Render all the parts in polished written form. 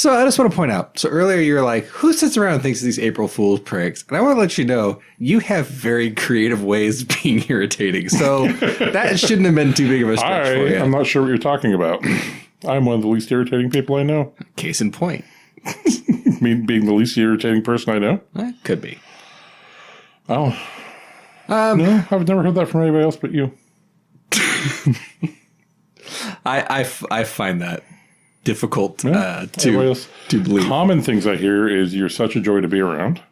So I just want to point out. So earlier you were like, who sits around and thinks of these April Fool's pranks? And I want to let you know, you have very creative ways of being irritating. So that shouldn't have been too big of a stretch for you. I'm not sure what you're talking about. I'm one of the least irritating people I know. Case in point. Me being the least irritating person I know? Could be. Oh. No, I've never heard that from anybody else but you. I find that difficult to believe. Common things I hear is you're such a joy to be around.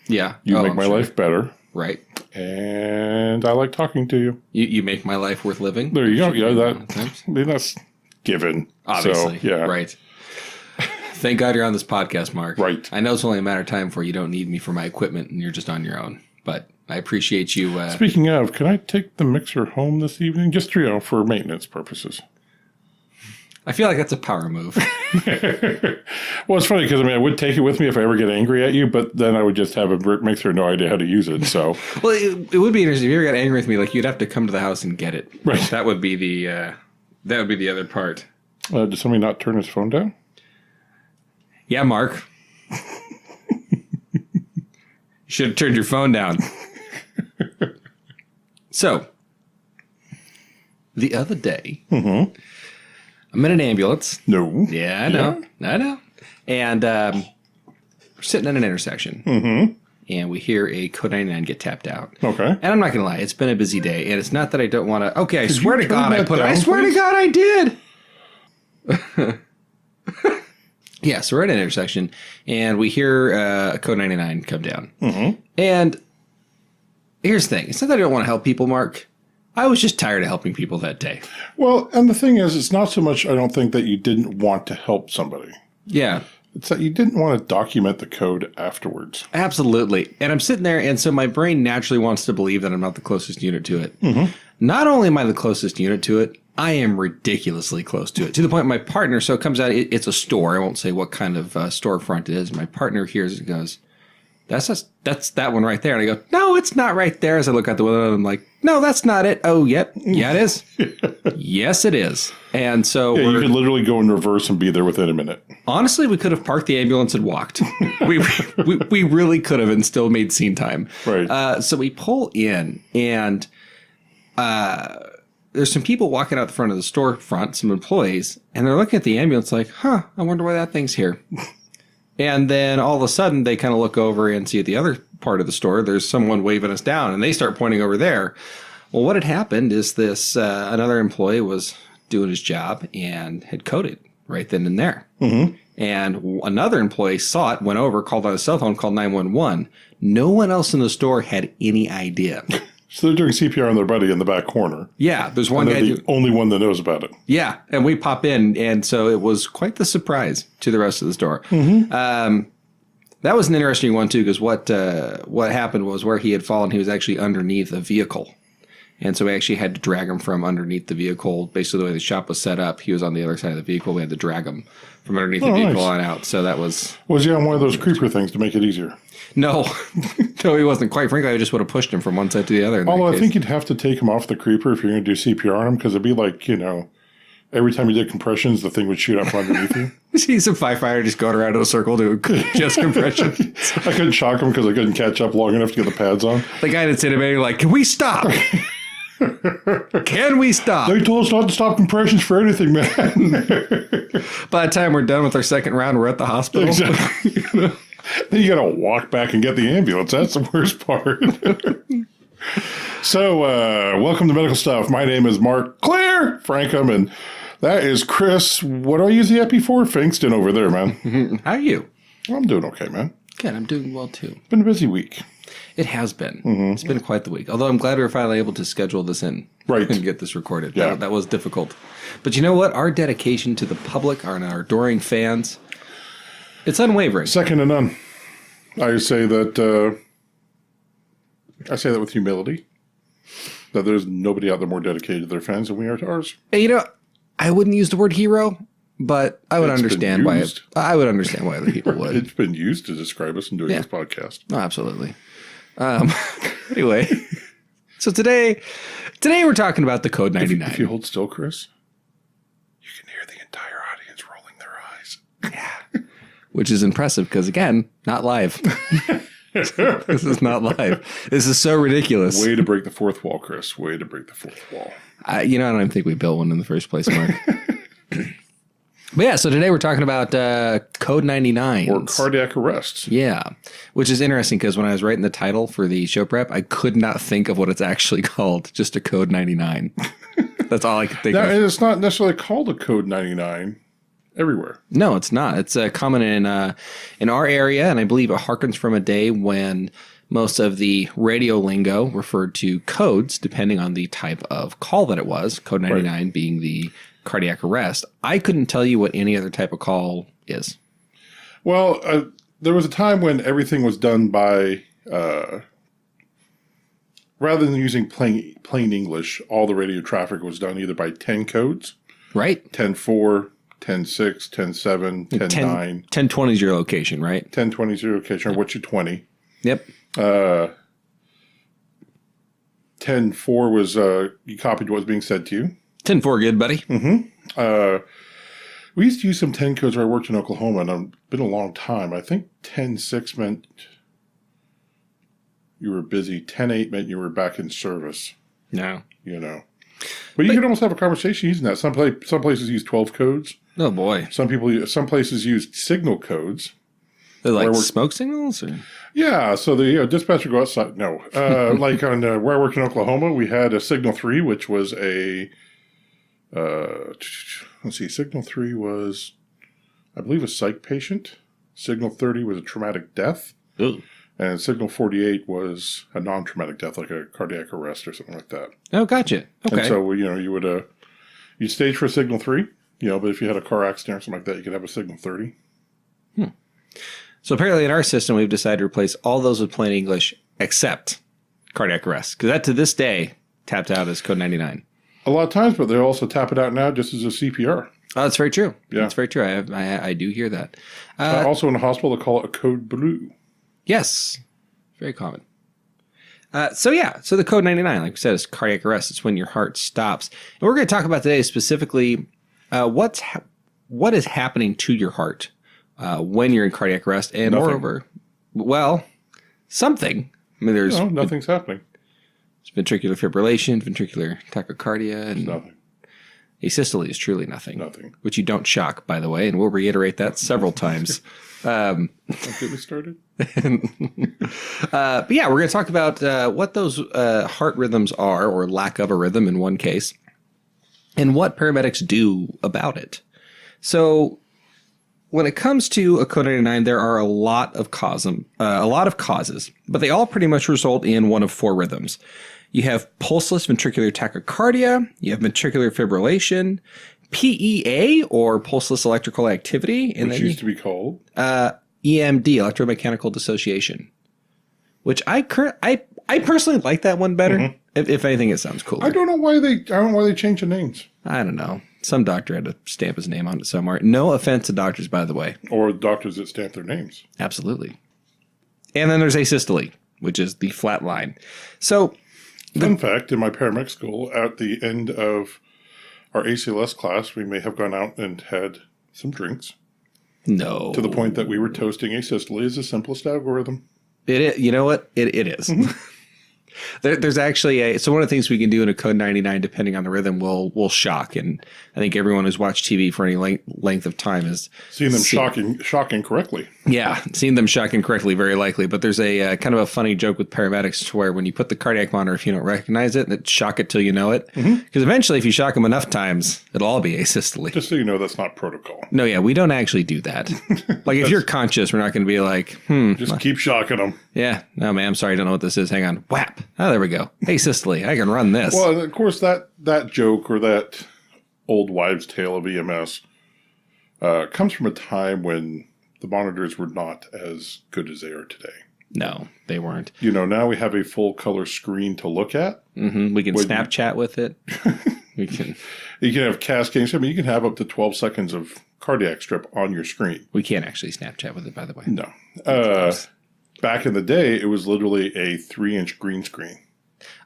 Yeah. You make my life better. Right. And I like talking to you. You make my life worth living. There you go. Yeah, that's given. Obviously. So, yeah. Right. Thank God you're on this podcast, Mark. Right. I know it's only a matter of time before you don't need me for my equipment and you're just on your own. But I appreciate you. Speaking of, can I take the mixer home this evening? Just, for maintenance purposes. I feel like that's a power move. Well, it's funny because I would take it with me if I ever get angry at you, but then I would just have a mixer, no idea how to use it. So, well, it would be interesting if you ever got angry with me. Like you'd have to come to the house and get it. Right. That would be the other part. Did somebody not turn his phone down? Yeah, Mark. You should have turned your phone down. So, the other day. Mm-hmm. I'm in an ambulance. No. Yeah, I know. Yeah. I know. And we're sitting at an intersection. Mm-hmm. And we hear a code 99 get tapped out. Okay. And I'm not going to lie. It's been a busy day. And it's not that I don't want to. Okay, I swear to God I put it. I swear to God I did. Yeah, so we're at an intersection. And we hear a code 99 come down. Mm-hmm. And here's the thing. It's not that I don't want to help people, Mark. I was just tired of helping people that day. Well, and the thing is, it's not so much I don't think that you didn't want to help somebody. Yeah. It's that you didn't want to document the code afterwards. Absolutely. And I'm sitting there, and so my brain naturally wants to believe that I'm not the closest unit to it. Mm-hmm. Not only am I the closest unit to it, I am ridiculously close to it. To the point my partner, so it comes out, it's a store. I won't say what kind of storefront it is. My partner hears it and goes, that's that one right there. And I go, no, it's not right there. As I look out the window, I'm like, no, that's not it. Oh, yep. Yeah, it is. Yes, it is. And so you could literally go in reverse and be there within a minute. Honestly, we could have parked the ambulance and walked. we really could have and still made scene time. Right. So we pull in and there's some people walking out the front of the storefront, some employees, and they're looking at the ambulance like, I wonder why that thing's here. And then all of a sudden, they kind of look over and see at the other part of the store, there's someone waving us down, and they start pointing over there. Well, what had happened is this another employee was doing his job and had coded right then and there. Mm-hmm. And another employee saw it, went over, called on his cell phone, called 911. No one else in the store had any idea. So they're doing CPR on their buddy in the back corner. Yeah, there's one guy. The only one that knows about it. Yeah, and we pop in, and so it was quite the surprise to the rest of the store. Mm-hmm. That was an interesting one too, because what happened was where he had fallen, he was actually underneath a vehicle, and so we actually had to drag him from underneath the vehicle. Basically, the way the shop was set up, he was on the other side of the vehicle. We had to drag him from underneath the vehicle on out. So that was he on one of those creeper things to make it easier? No, no, he wasn't. Quite frankly, I just would have pushed him from one side to the other. Although I think you'd have to take him off the creeper if you're going to do CPR on him, because it'd be like, every time you did compressions, the thing would shoot up from underneath you. He's a firefighter just going around in a circle doing just compression. I couldn't shock him because I couldn't catch up long enough to get the pads on. The guy that's in it, like, can we stop? Can we stop? They told us not to stop compressions for anything, man. By the time we're done with our second round, we're at the hospital. Exactly. Then you got to walk back and get the ambulance. That's the worst part. So, welcome to Medical Stuff. My name is Mark Claire Frankham, and that is Chris. What do I use the epi for? Finkston over there, man. How are you? I'm doing okay, man. Good. I'm doing well, too. It's been a busy week. It has been. Mm-hmm. It's been quite the week. Although I'm glad we were finally able to schedule this in. Right. And get this recorded. Yeah. That was difficult. But you know what? Our dedication to the public, our adoring fans, it's unwavering. Second to none. I say that with humility. That there's nobody out there more dedicated to their fans than we are to ours. And I wouldn't use the word hero, but I would understand why. I would understand why other people would. It's been used to describe us in doing this podcast. Oh, absolutely. Anyway, so today we're talking about the Code 99. If you hold still, Chris, you can hear the entire audience rolling their eyes. Yeah. which is impressive because, again, not live. This is not live. This is so ridiculous. Way to break the fourth wall, Chris. Way to break the fourth wall. I don't even think we built one in the first place, Mark. But yeah, so today we're talking about Code 99. Or cardiac arrests. Yeah, which is interesting because when I was writing the title for the show prep, I could not think of what it's actually called, just a Code 99. That's all I could think of. And it's not necessarily called a Code 99 everywhere. No, it's not. It's common in our area, and I believe it harkens from a day when most of the radio lingo referred to codes, depending on the type of call that it was, Code 99 being the cardiac arrest. I couldn't tell you what any other type of call is. Well, there was a time when everything was done by, rather than using plain English, all the radio traffic was done either by 10 codes. Right. 10-4, 10-6, 10-7, 10-9. 1020 is your location, right? 1020 is your location, or what's your 20. Yep. 10-4 was, you copied what was being said to you. 10-4, good, buddy. Mm-hmm. We used to use some 10 codes where I worked in Oklahoma, and it's been a long time. I think 10-6 meant you were busy. 10-8 meant you were back in service. No. But you could almost have a conversation using that. Some places use 12 codes. Oh, boy. Some places use signal codes. They're like smoke signals? Or? Yeah, so the dispatcher go outside. No. Like on where I worked in Oklahoma, we had a Signal 3, which was a... let's see, Signal 3 was, I believe, a psych patient. Signal 30 was a traumatic death. Ooh. And Signal 48 was a non-traumatic death, like a cardiac arrest or something like that. Oh, gotcha. Okay. And so, you would, you'd stage for a Signal 3, but if you had a car accident or something like that, you could have a Signal 30. So apparently in our system, we've decided to replace all those with plain English except cardiac arrest. Because that, to this day, tapped out as Code 99. A lot of times, but they also tap it out now just as a CPR. Oh, that's very true. Yeah. That's very true. I do hear that. Also in the hospital, they call it a Code Blue. Yes. Very common. So the Code 99, like we said, is cardiac arrest. It's when your heart stops. And we're going to talk about today specifically what is happening to your heart when you're in cardiac arrest. And Nothing. moreover, well, something. I mean, there's... nothing's happening. Ventricular fibrillation, ventricular tachycardia, and Nothing. asystole is truly nothing. Nothing. Which you don't shock, by the way, and we'll reiterate that several times. Don't get me started. But yeah, we're going to talk about what those heart rhythms are, or lack of a rhythm in one case, and what paramedics do about it. So when it comes to a Code 99, there are a lot of causes, but they all pretty much result in one of four rhythms. You have pulseless ventricular tachycardia, you have ventricular fibrillation, PEA, or pulseless electrical activity, and Which then used to be called? EMD, electromechanical dissociation, which I personally like that one better. Mm-hmm. If anything, it sounds cooler. I don't know why they changed the names. I don't know. Some doctor had to stamp his name on it somewhere. No offense to doctors, by the way. Or doctors that stamp their names. Absolutely. And then there's asystole, which is the flat line. So, Fun fact, in my paramedic school, at the end of our ACLS class, we may have gone out and had some drinks. No. To the point that we were toasting asystole as the simplest algorithm. It is. You know what? It is. Mm-hmm. There's actually so one of the things we can do in a Code 99, depending on the rhythm, will shock. And I think everyone who's watched TV for any length of time has seen them shocking correctly. Yeah, seen them shock incorrectly, very likely. But there's a kind of a funny joke with paramedics where when you put the cardiac monitor, if you don't recognize it, and shock it till you know it. Because eventually, if you shock them enough times, it'll all be asystole. Just so you know, that's not protocol. No, yeah, we don't actually do that. Like, if you're conscious, we're not going to be like, Just keep shocking them. Yeah, no, man, I'm sorry, I don't know what this is. Hang on. Whap. Oh, there we go. Asystole, I can run this. Well, of course, that joke or that old wives' tale of EMS comes from a time when the monitors were not as good as they are today. No, they weren't. Now we have a full color screen to look at. Mm-hmm. We can Snapchat with it. You can have cascading. I mean, you can have up to 12 seconds of cardiac strip on your screen. We can't actually Snapchat with it, by the way. No. Back in the day, it was literally a 3-inch green screen.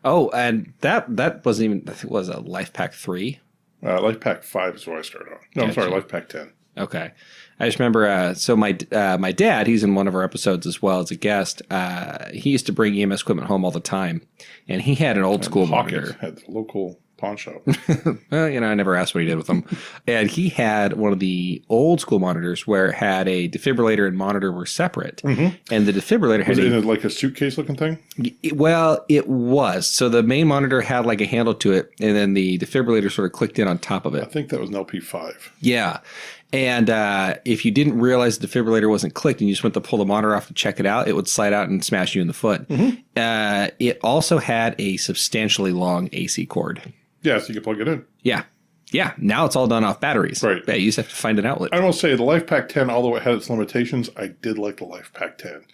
Oh, and that wasn't even, I think it was a LifePak 3. LifePak 5 is what I started on. No, Gotcha. I'm sorry, LifePak 10. Okay. I just remember, so my dad, he's in one of our episodes as well as a guest. He used to bring EMS equipment home all the time, and he had an old school monitor. At the local pawn shop. Well, I never asked what he did with them. And he had one of the old school monitors where it had a defibrillator and monitor were separate. Mm-hmm. And the defibrillator had Was it in like a suitcase looking thing? Well, it was. So the main monitor had like a handle to it, and then the defibrillator sort of clicked in on top of it. I think that was an LP5. Yeah. And if you didn't realize the defibrillator wasn't clicked and you just went to pull the monitor off to check it out, it would slide out and smash you in the foot. Mm-hmm. It also had a substantially long AC cord. Yeah, so you could plug it in. Yeah. Yeah. Now it's all done off batteries. Right. Yeah, you just have to find an outlet. I will say the LifePak 10, although it had its limitations, I did like the LifePak 10.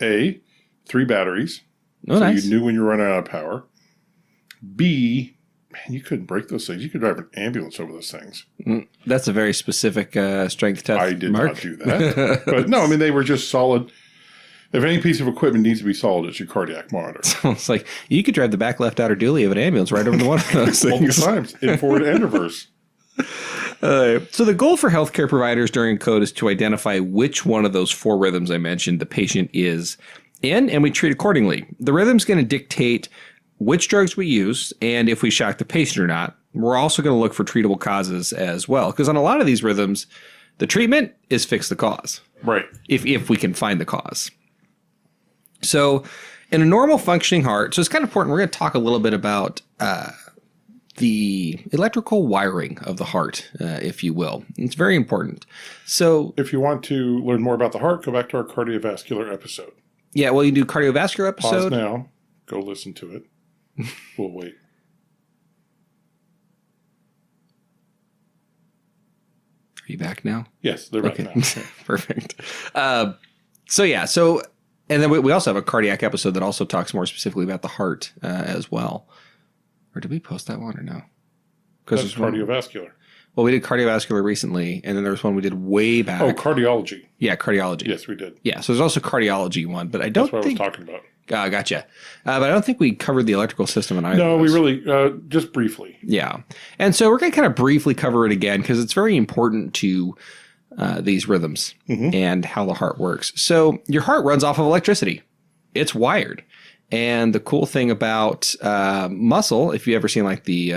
A, 3 batteries. Oh, so nice. you knew when you were running out of power. B, man, you couldn't break those things. You could drive an ambulance over those things. That's a very specific strength test. I did Mark. not do that. But no, I mean, they were just solid. If any piece of equipment needs to be solid, it's your cardiac monitor. So it's like you could drive the back left outer dually of an ambulance right over the one of those Multiple things. times, in forward and reverse. So the goal for healthcare providers during code is to identify which one of those 4 rhythms I mentioned the patient is in, and we treat accordingly. The rhythm's going to dictate which drugs we use and if we shock the patient or not. We're also going to look for treatable causes as well, because on a lot of these rhythms, the treatment is fix the cause. Right. If we can find the cause. So in a normal functioning heart, so it's kind of important, we're going to talk a little bit about the electrical wiring of the heart, if you will. It's very important. So if you want to learn more about the heart, go back to our cardiovascular episode. Yeah, well, you do cardiovascular episode. Pause now. Go listen to it. We'll wait. Are you back now? Yes, they're back now. Perfect. And then we also have a cardiac episode that also talks more specifically about the heart as well. Or did we post that one or no? That's cardiovascular. Well, we did cardiovascular recently, and then there was one we did way back. Oh, cardiology. Yeah, cardiology. Yes, we did. Yeah, so there's also cardiology one, but I don't think... think... That's what I was talking Ah, about. gotcha. But I don't think we covered the electrical system in either. No, we really, just briefly. Yeah. And so we're going to kind of briefly cover it again because it's very important to these rhythms and how the heart works. So your heart runs off of electricity. It's wired. And the cool thing about muscle, if you've ever seen like the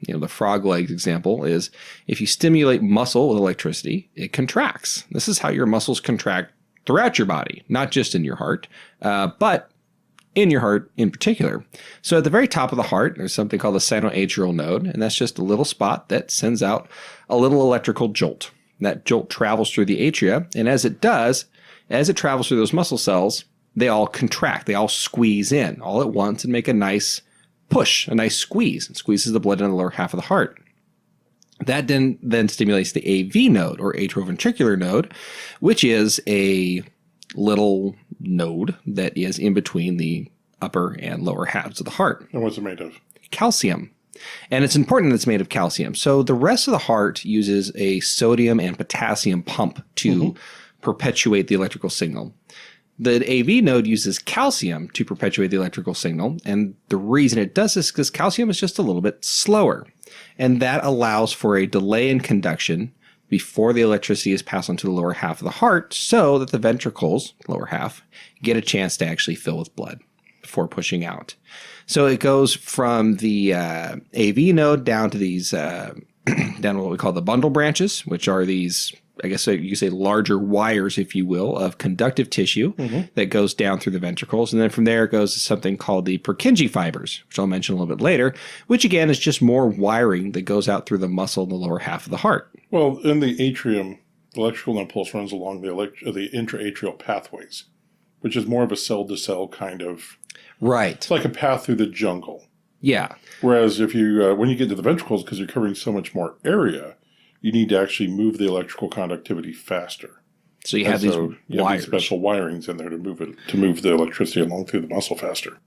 the frog legs example, is if you stimulate muscle with electricity, it contracts. This is how your muscles contract throughout your body, not just in your heart, but in your heart in particular. So at the very top of the heart, there's something called the sinoatrial node, and that's just a little spot that sends out a little electrical jolt. That jolt travels through the atria, and as it travels through those muscle cells, they all contract, they all squeeze in all at once and make a nice push, a nice squeeze. It squeezes the blood in the lower half of the heart. That then stimulates the AV node, or atrioventricular node, which is a little node that is in between the upper and lower halves of the heart. And what's it made of? Calcium. And it's important that it's made of calcium. So the rest of the heart uses a sodium and potassium pump to perpetuate the electrical signal. The AV node uses calcium to perpetuate the electrical signal. And the reason it does this is because calcium is just a little bit slower. And that allows for a delay in conduction before the electricity is passed on to the lower half of the heart so that the ventricles, lower half, get a chance to actually fill with blood before pushing out. So it goes from the AV node down to these, down to what we call the bundle branches, which are these, I guess you could say larger wires, if you will, of conductive tissue that goes down through the ventricles. And then from there it goes to something called the Purkinje fibers, which I'll mention a little bit later, which again is just more wiring that goes out through the muscle in the lower half of the heart. Well, in the atrium, the electrical impulse runs along the intraatrial pathways, which is more of a cell-to-cell kind of... Right. It's like a path through the jungle. Yeah. Whereas if you, when you get to the ventricles, because you're covering so much more area, you need to actually move the electrical conductivity faster. So you have these wires. Special wirings in there to move the electricity along through the muscle faster.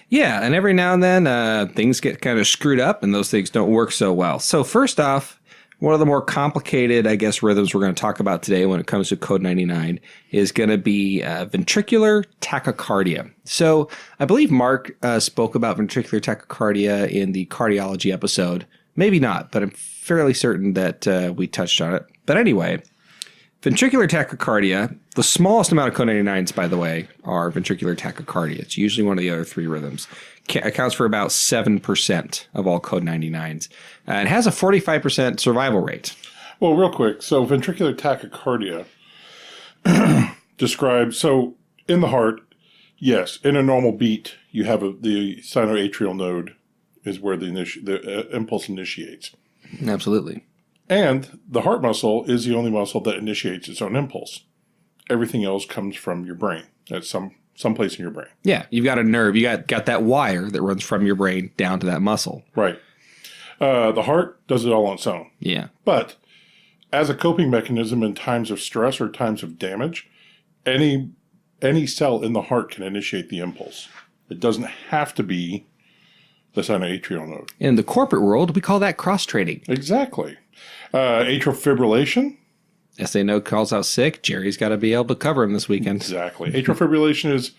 Yeah, and every now and then things get kind of screwed up and those things don't work so well. So first off, one of the more complicated, I guess, rhythms we're going to talk about today when it comes to Code 99 is going to be ventricular tachycardia. So I believe Mark spoke about ventricular tachycardia in the cardiology episode. Maybe not, but I'm fairly certain that we touched on it. But anyway, Ventricular tachycardia, the smallest amount of code 99s, by the way, are ventricular tachycardia. It's usually one of the other three rhythms. Accounts for about 7% of all code 99s. It has a 45% survival rate. Well, real quick. So ventricular tachycardia describes, so in the heart, yes, in a normal beat, you have the sinoatrial node is where the impulse initiates. Absolutely. And the heart muscle is the only muscle that initiates its own impulse. Everything else comes from your brain at some place in your brain. Yeah, you've got a nerve. You got that wire that runs from your brain down to that muscle. Right. The heart does it all on its own. Yeah. But as a coping mechanism in times of stress or times of damage, any cell in the heart can initiate the impulse. It doesn't have to be the sinoatrial node. In the corporate world, we call that cross-training. Exactly. Atrial fibrillation. SA Node calls out sick. Jerry's got to be able to cover him this weekend. Exactly. Atrial fibrillation is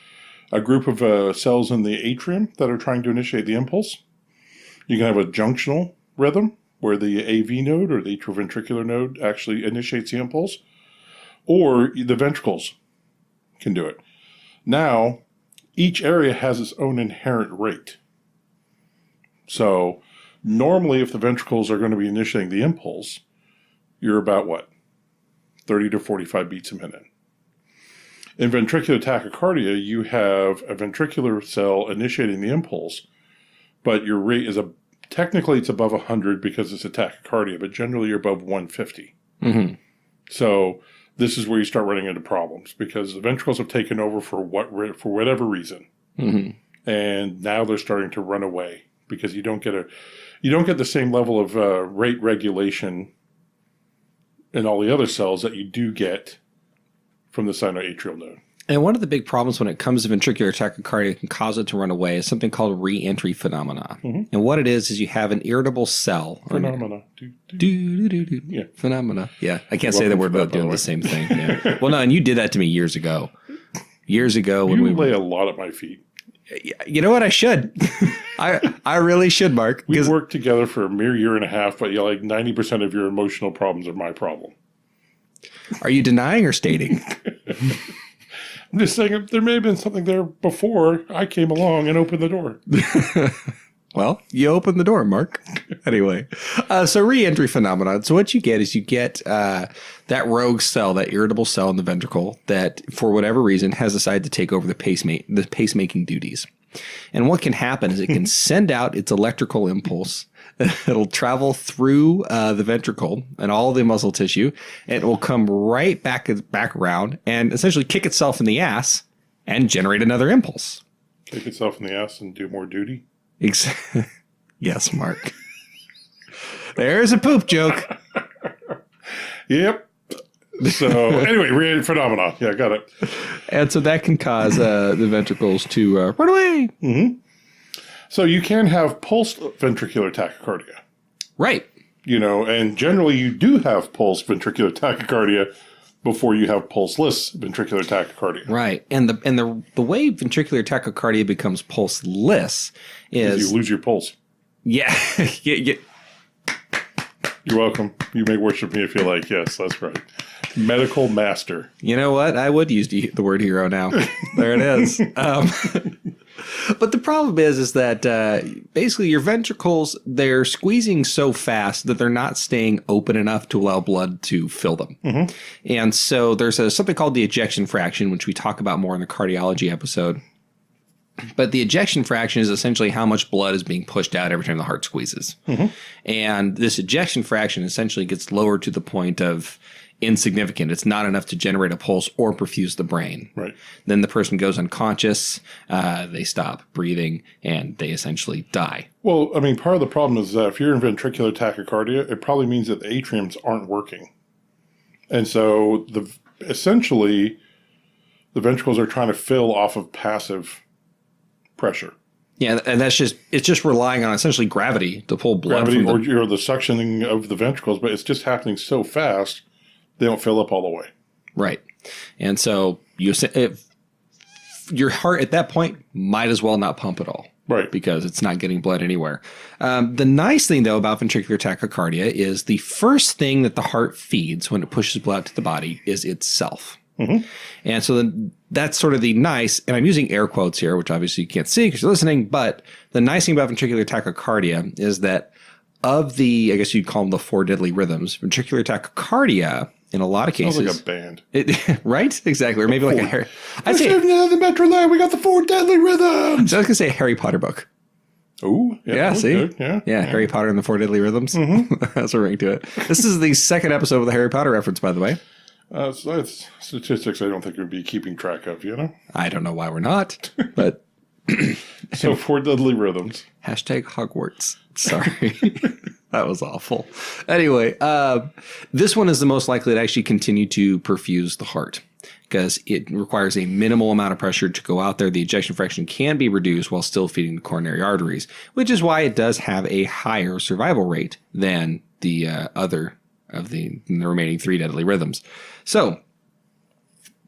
a group of cells in the atrium that are trying to initiate the impulse. You can have a junctional rhythm where the AV node or the atrioventricular node actually initiates the impulse, or the ventricles can do it. Now, each area has its own inherent rate. So normally if the ventricles are going to be initiating the impulse, you're about what? 30 to 45 beats a minute. In ventricular tachycardia, you have a ventricular cell initiating the impulse, but your rate is technically it's above 100 because it's a tachycardia, but generally you're above 150. Mm-hmm. So this is where you start running into problems because the ventricles have taken over for whatever reason. Mm-hmm. And now they're starting to run away because you don't get the same level of rate regulation in all the other cells that you do get from the sinoatrial node. And one of the big problems when it comes to ventricular tachycardia can cause it to run away is something called re-entry phenomena. Mm-hmm. And what it is you have an irritable cell. Phenomena. Yeah. Phenomena. Yeah. I can't say the word without doing the same thing. Yeah. Well, no, and you did that to me years ago. When you lay a lot at my feet. You know what? I should. I really should, Mark. We worked together for a mere year and a half, but 90% of your emotional problems are my problem. Are you denying or stating? I'm just saying there may have been something there before I came along and opened the door. Well, you opened the door, Mark. Anyway, so re-entry phenomenon. So what you get is that rogue cell, that irritable cell in the ventricle that, for whatever reason, has decided to take over the pacemaking duties. And what can happen is it can send out its electrical impulse. It'll travel through the ventricle and all the muscle tissue, and it will come right back around and essentially kick itself in the ass and generate another impulse. Kick itself in the ass and do more duty? Yes, Mark. There's a poop joke. Yep. So anyway, re-entry phenomenon. Yeah, got it. And so that can cause the ventricles to run away. Mm-hmm. So you can have pulsed ventricular tachycardia. Right. And generally you do have pulsed ventricular tachycardia before you have pulseless ventricular tachycardia. Right. And the way ventricular tachycardia becomes pulseless is you lose your pulse. Yeah. Yeah. You're welcome. You may worship me if you like. Yes, that's right. Medical master. You know what? I would use the word hero now. There it is. But the problem is that basically your ventricles, they're squeezing so fast that they're not staying open enough to allow blood to fill them. Mm-hmm. And so there's something called the ejection fraction, which we talk about more in the cardiology episode. But the ejection fraction is essentially how much blood is being pushed out every time the heart squeezes. Mm-hmm. And this ejection fraction essentially gets lowered to the point of insignificant. It's not enough to generate a pulse or perfuse the brain. Right. Then the person goes unconscious, they stop breathing, and they essentially die. Well, I mean, part of the problem is that if you're in ventricular tachycardia, it probably means that the atriums aren't working. And so essentially the ventricles are trying to fill off of passive pressure. Yeah, and it's just relying on essentially gravity to pull blood from or the suctioning of the ventricles, but it's just happening so fast they don't fill up all the way. Right. And so your heart at that point might as well not pump at all Right. Because it's not getting blood anywhere. The nice thing, though, about ventricular tachycardia is the first thing that the heart feeds when it pushes blood to the body is itself. Mm-hmm. And so then that's sort of the nice, and I'm using air quotes here, which obviously you can't see because you're listening, but the nice thing about ventricular tachycardia is that of the, I guess you'd call them the 4 deadly rhythms, ventricular tachycardia, in a lot of cases. Sounds like a band. Right? Exactly. Or maybe like a Harry. I'd say the Metroland, we got the 4 deadly rhythms. I was going to say a Harry Potter book. Oh, yeah, see? Good. Yeah. Harry Potter and the 4 deadly rhythms. Mm-hmm. That's a ring to it. This is the second episode with a Harry Potter reference, by the way. So that's statistics I don't think we'd be keeping track of, I don't know why we're not, but. So 4 deadly rhythms. Hashtag Hogwarts. Sorry. That was awful. Anyway, this one is the most likely to actually continue to perfuse the heart because it requires a minimal amount of pressure to go out there. The ejection fraction can be reduced while still feeding the coronary arteries, which is why it does have a higher survival rate than the other of the remaining 3 deadly rhythms. So,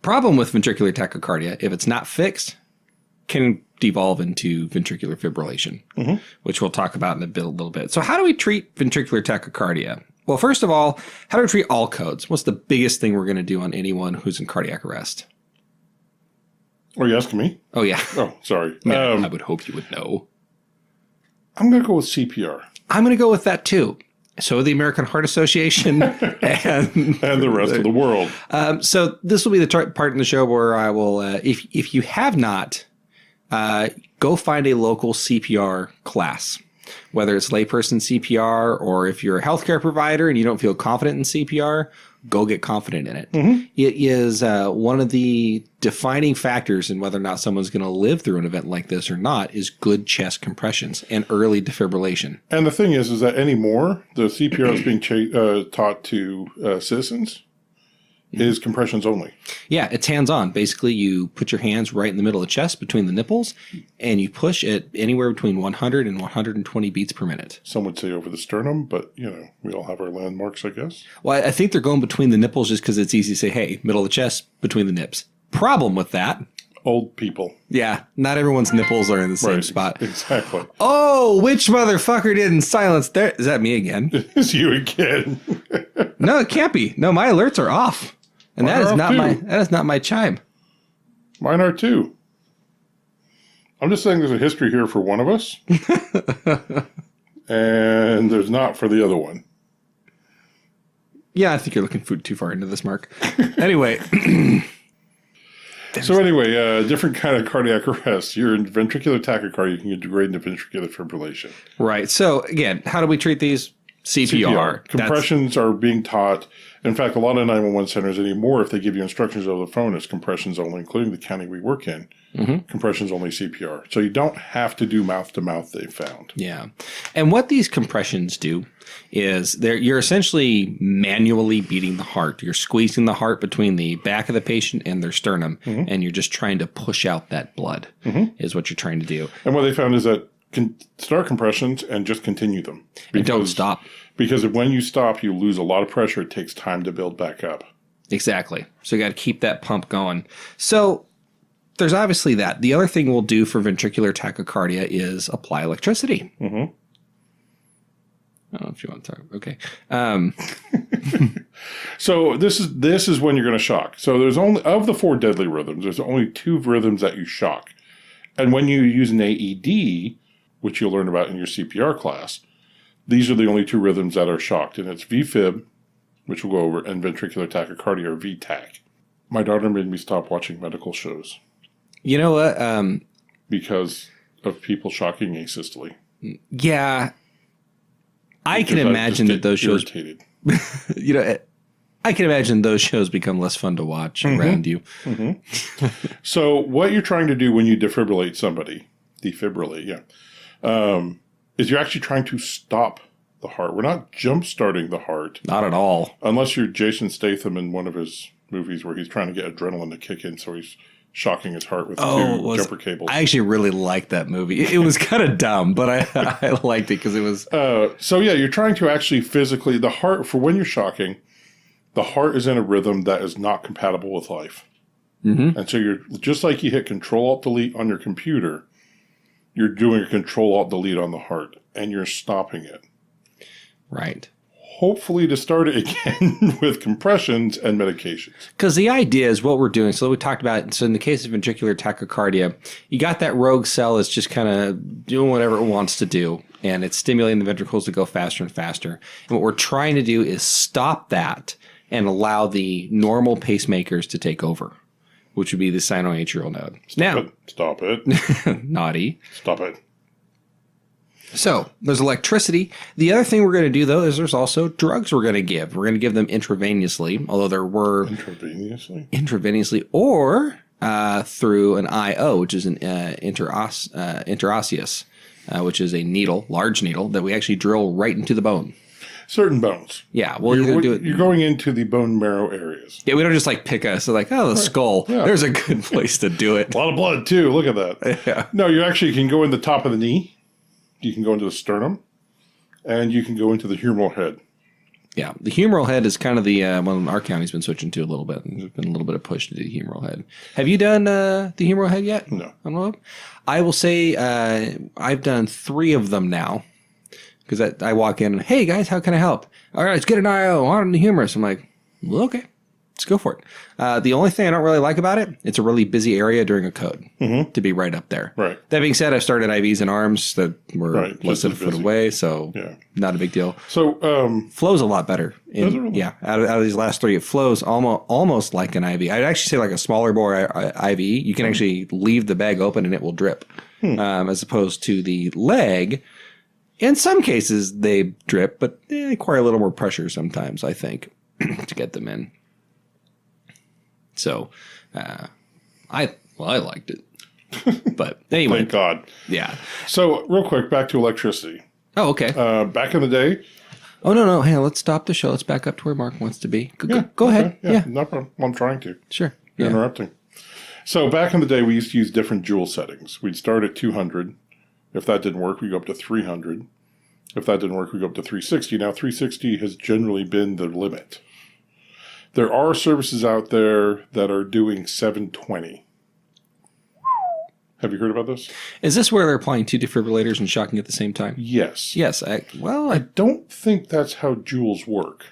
problem with ventricular tachycardia, if it's not fixed, can devolve into ventricular fibrillation, which we'll talk about in a little bit. So how do we treat ventricular tachycardia? Well, first of all, how do we treat all codes? What's the biggest thing we're going to do on anyone who's in cardiac arrest? Are you asking me? Oh, yeah. Oh, sorry. I would hope you would know. I'm going to go with CPR. I'm going to go with that, too. So the American Heart Association and the rest of the world. So this will be the part in the show where I will, if you have not, go find a local CPR class, whether it's layperson CPR or if you're a healthcare provider and you don't feel confident in CPR, go get confident in it. Mm-hmm. It is one of the defining factors in whether or not someone's going to live through an event like this or not is good chest compressions and early defibrillation. And the thing is that anymore, the CPR is being taught to citizens. Is compressions only. Yeah, it's hands-on. Basically, you put your hands right in the middle of the chest between the nipples, and you push at anywhere between 100 and 120 beats per minute. Some would say over the sternum, but, we all have our landmarks, I guess. Well, I think they're going between the nipples just because it's easy to say, hey, middle of the chest, between the nips. Problem with that. Old people. Yeah, not everyone's nipples are in the same spot. Exactly. Oh, which motherfucker didn't silence there? Is that me again? It's you again. No, it can't be. No, my alerts are off. And that is not my chime. Mine are too. I'm just saying there's a history here for one of us. And there's not for the other one. Yeah, I think you're looking too far into this, Mark. Anyway. Different kind of cardiac arrest. You're in ventricular tachycardia, you can degrade into ventricular fibrillation. Right. So, again, how do we treat these? CPR. Compressions are being taught. In fact, a lot of 911 centers anymore, if they give you instructions over the phone, it's compressions only, including the county we work in. Mm-hmm. Compressions only CPR. So you don't have to do mouth to mouth, they've found. Yeah. And what these compressions do is you're essentially manually beating the heart. You're squeezing the heart between the back of the patient and their sternum, and you're just trying to push out that blood is what you're trying to do. And what they found is that start compressions and just continue them. And don't stop. Because when you stop, you lose a lot of pressure. It takes time to build back up. Exactly. So you got to keep that pump going. So there's obviously that. The other thing we'll do for ventricular tachycardia is apply electricity. Mm-hmm. I don't know if you want to talk. Okay. So this is when you're going to shock. So there's only, of the 4 deadly rhythms, there's only 2 rhythms that you shock. And when you use an AED, which you'll learn about in your CPR class, these are the only 2 rhythms that are shocked. And it's VFib, which we'll go over, and ventricular tachycardia, or VTAC. My daughter made me stop watching medical shows. You know what? Because of people shocking asystole. Yeah. I can imagine that those shows... I can imagine those shows become less fun to watch around you. Mm-hmm. So what you're trying to do when you defibrillate somebody, is you're actually trying to stop the heart. We're not jump-starting the heart. Not at all. Unless you're Jason Statham in one of his movies where he's trying to get adrenaline to kick in, so he's shocking his heart with 2 jumper cables. I actually really liked that movie. It was kind of dumb, but I liked it because it was... you're trying to actually physically... The heart, for when you're shocking, the heart is in a rhythm that is not compatible with life. Mm-hmm. And so you're just like you hit Control-Alt-Delete on your computer, you're doing a Control-Alt-Delete on the heart, and you're stopping it. Right. Hopefully to start it again with compressions and medications. Because the idea is what we're doing. So we talked about, so in the case of ventricular tachycardia, you got that rogue cell that's just kind of doing whatever it wants to do, and it's stimulating the ventricles to go faster and faster. And what we're trying to do is stop that and allow the normal pacemakers to take over, which would be the sinoatrial node. Stop it. Naughty. Stop it. So there's electricity. The other thing we're going to do, though, is there's also drugs we're going to give. We're going to give them intravenously, although there were... Intravenously? Intravenously, or through an IO, which is an interosseous, which is a needle, large needle, that we actually drill right into the bone. Certain bones. Yeah, well, you're going to do it. You're going into the bone marrow areas. Yeah, we don't just like pick the skull. Yeah. There's a good place to do it. A lot of blood, too. Look at that. Yeah. No, you actually can go in the top of the knee. You can go into the sternum, and you can go into the humeral head. Yeah, the humeral head is kind of the one our county's been switching to a little bit. There's been a little bit of push to the humeral head. Have you done the humeral head yet? No. I will say I've done 3 of them now, because I walk in and, hey guys, how can I help? All right, let's get an IO on the humerus. I'm like, well, okay. Let's go for it. The only thing I don't really like about it, it's a really busy area during a code to be right up there. Right. That being said, I've started IVs in arms that were less than a foot away, so not a big deal. So flows a lot better. Does it really? Yeah, out of these last 3, it flows almost like an IV. I'd actually say like a smaller bore IV. You can actually leave the bag open and it will drip, as opposed to the leg. In some cases, they drip, but they require a little more pressure sometimes, I think, to get them in. So, I liked it, but anyway. Thank God. Yeah. So, real quick, back to electricity. Oh, okay. Back in the day. Oh, no. Hey, let's stop the show. Let's back up to where Mark wants to be. Go ahead. Yeah. No problem. I'm trying to. Sure. You're interrupting. So, back in the day, we used to use different joule settings. We'd start at 200. If that didn't work, we'd go up to 300. If that didn't work, we'd go up to 360. Now, 360 has generally been the limit. There are services out there that are doing 720. Have you heard about this? Is this where they're applying 2 defibrillators and shocking at the same time? Yes. Yes. I don't think that's how joules work.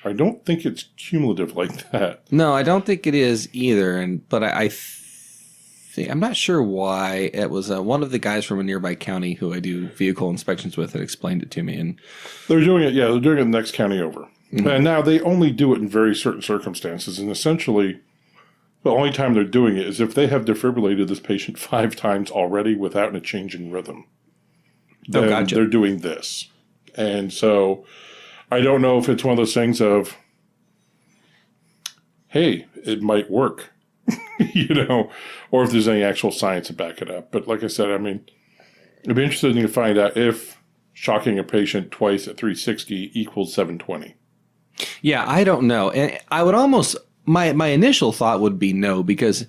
I don't think it's cumulative like that. No, I don't think it is either. But I'm not sure why. It was one of the guys from a nearby county who I do vehicle inspections with that explained it to me. And they're doing it. Yeah, they're doing it the next county over. And now they only do it in very certain circumstances. And essentially, the only time they're doing it is if they have defibrillated this patient 5 times already without a change in rhythm. Then gotcha. They're doing this. And so I don't know if it's one of those things of, hey, it might work, or if there's any actual science to back it up. But like I said, I mean, it'd be interesting to find out if shocking a patient twice at 360 equals 720. Yeah, I don't know. And I would almost, my initial thought would be no, because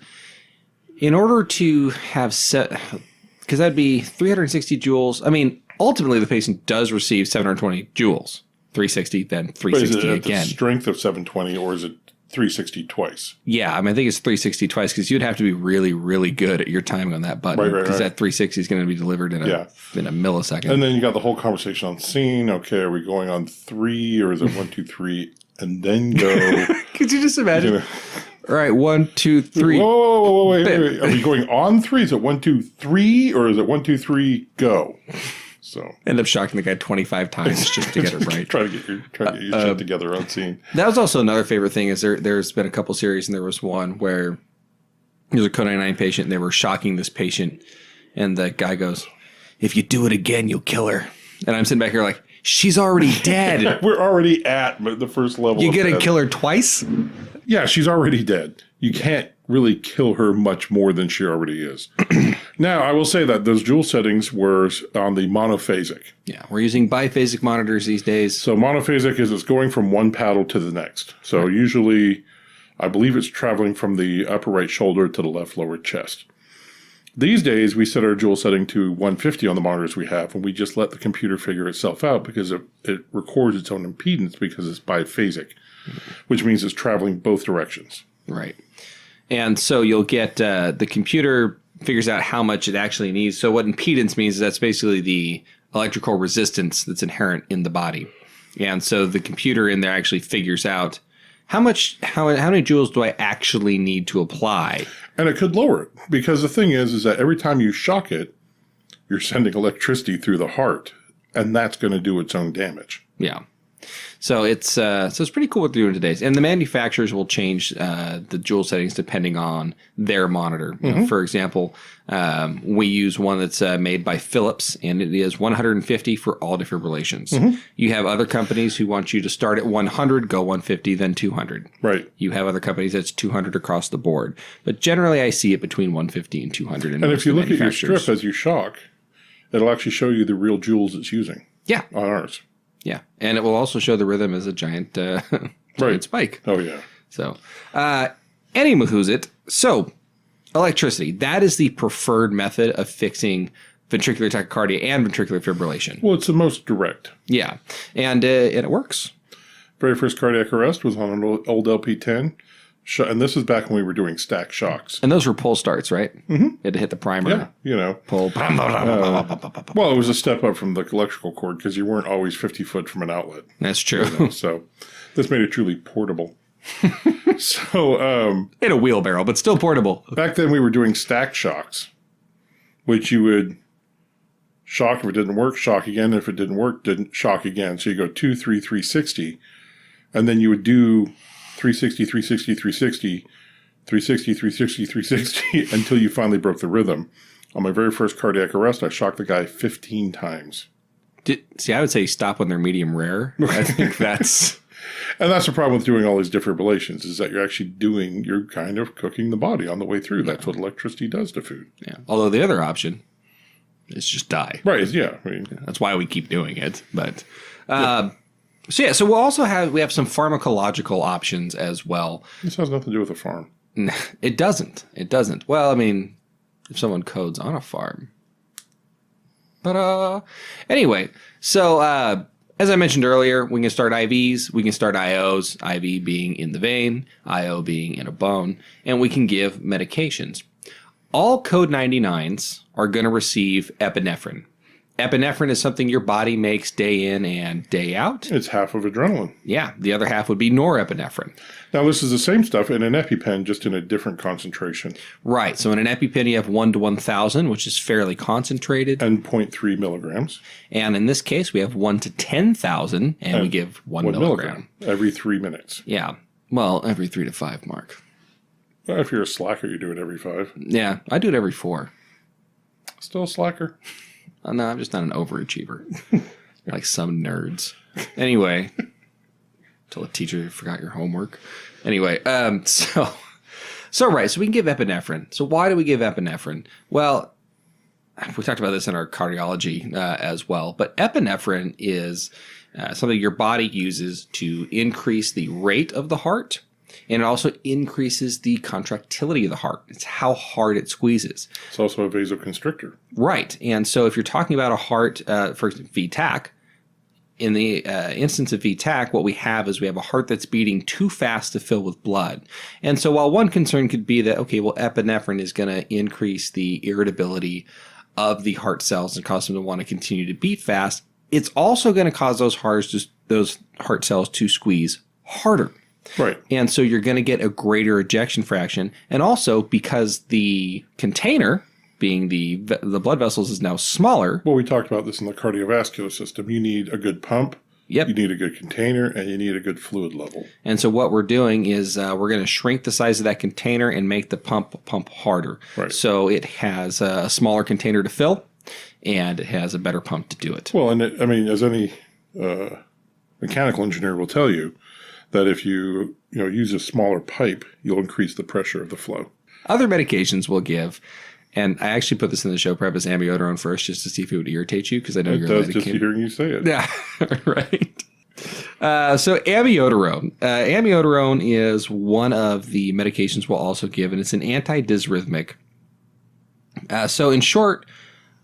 in order to have because that'd be 360 joules. I mean, ultimately the patient does receive 720 joules, 360, then 360 but is it again. At the strength of 720, or is it 360 twice? Yeah, I mean, I think it's 360 twice, because you'd have to be really, really good at your timing on that button, because that 360 is going to be delivered in a millisecond. And then you got the whole conversation on scene. Okay, are we going on 3, or is it 1, 2, 3, and then go? Could you just imagine? All right, 1, 2, 3. Whoa, wait. Are we going on 3? Is it 1, 2, 3, or is it 1, 2, 3, go? So end up shocking the guy 25 times just to get it right. try to get your shit together on scene. That was also another favorite thing. Is there's been a couple series, and there was one where there's a Co-99 patient, and they were shocking this patient, and the guy goes, "If you do it again, you'll kill her." And I'm sitting back here like, she's already dead. We're already at the first level. You're gonna kill her twice? Yeah, she's already dead. You can't really kill her much more than she already is. Now, I will say that those joule settings were on the monophasic. Yeah, we're using biphasic monitors these days. So monophasic is it's going from one paddle to the next. So usually, I believe it's traveling from the upper right shoulder to the left lower chest. These days, we set our joule setting to 150 on the monitors we have, and we just let the computer figure itself out because it records its own impedance because it's biphasic, which means it's traveling both directions. Right. And so you'll get the computer figures out how much it actually needs. So what impedance means is that's basically the electrical resistance that's inherent in the body. And so the computer in there actually figures out how many joules do I actually need to apply? And it could lower it, because the thing is that every time you shock it, you're sending electricity through the heart, and that's going to do its own damage. Yeah. So it's pretty cool what they're doing today. And the manufacturers will change the joule settings depending on their monitor. You know, for example, we use one that's made by Philips, and it is 150 for all defibrillations. You have other companies who want you to start at 100, go 150, then 200. Right. You have other companies that's 200 across the board. But generally, I see it between 150 and 200. And if you look at your strip as you shock, it'll actually show you the real joules it's using. Yeah. On ours. Yeah, and it will also show the rhythm as a giant spike. Oh, yeah. So, who's it? So, electricity. That is the preferred method of fixing ventricular tachycardia and ventricular fibrillation. Well, it's the most direct. Yeah, and it works. Very first cardiac arrest was on an old LP10. And this is back when we were doing stack shocks. And those were pull starts, right? You had to hit the primer. Yeah, you know. Pull. Well, it was a step up from the electrical cord because you weren't always 50 foot from an outlet. That's true. You know, so this made it truly portable. So in a wheelbarrow, but still portable. Back then we were doing stack shocks, which you would shock if it didn't work, shock again. If it didn't work, didn't shock again. So you go 2, 3, 360, and then you would do 360, 360, 360, 360, 360, 360 until you finally broke the rhythm. On my very first cardiac arrest, I shocked the guy 15 times. I would say stop when they're medium rare. I think that's... And that's the problem with doing all these defibrillations, is that you're kind of cooking the body on the way through. That's what electricity does to food. Yeah. Although the other option is just die. Right, yeah. I mean, that's why we keep doing it. But... So we'll also have some pharmacological options as well. This has nothing to do with a farm. It doesn't. Well, I mean, if someone codes on a farm. But anyway, so as I mentioned earlier, we can start IVs, we can start IOs, IV being in the vein, IO being in a bone, and we can give medications. All code 99s are going to receive epinephrine. Epinephrine is something your body makes day in and day out. It's half of adrenaline. Yeah, the other half would be norepinephrine. Now, this is the same stuff in an EpiPen, just in a different concentration. Right. So in an EpiPen, you have 1 to 1,000, which is fairly concentrated. And 0.3 milligrams. And in this case, we have 1 to 10,000, and we give 1 milligram. Every 3 minutes. Yeah. Well, every 3 to 5, Mark. Well, if you're a slacker, you do it every 5. Yeah, I do it every 4. Still a slacker? No, I'm just not an overachiever. Like some nerds. Anyway, until a teacher forgot your homework. Anyway, so we can give epinephrine. So why do we give epinephrine? Well, we talked about this in our cardiology as well, but epinephrine is something your body uses to increase the rate of the heart. And it also increases the contractility of the heart. It's how hard it squeezes. It's also a vasoconstrictor. Right. And so if you're talking about a heart, for VTAC, in the instance of VTAC, what we have is we have a heart that's beating too fast to fill with blood. And so while one concern could be that, okay, well, epinephrine is going to increase the irritability of the heart cells and cause them to want to continue to beat fast, it's also going to cause those heart cells to squeeze harder. Right. And so you're going to get a greater ejection fraction. And also because the container, being the blood vessels, is now smaller. Well, we talked about this in the cardiovascular system. You need a good pump. Yep. You need a good container, and you need a good fluid level. And so what we're doing is we're going to shrink the size of that container and make the pump harder. Right. So it has a smaller container to fill, and it has a better pump to do it. Well, and as any mechanical engineer will tell you, that if you use a smaller pipe, you'll increase the pressure of the flow. Other medications we'll give, and I actually put this in the show prep as amiodarone first, just to see if it would irritate you, because I know you're a medicated. It does just hearing you say it. Yeah, right. So amiodarone. Amiodarone is one of the medications we'll also give, and it's an antidysrhythmic. So in short,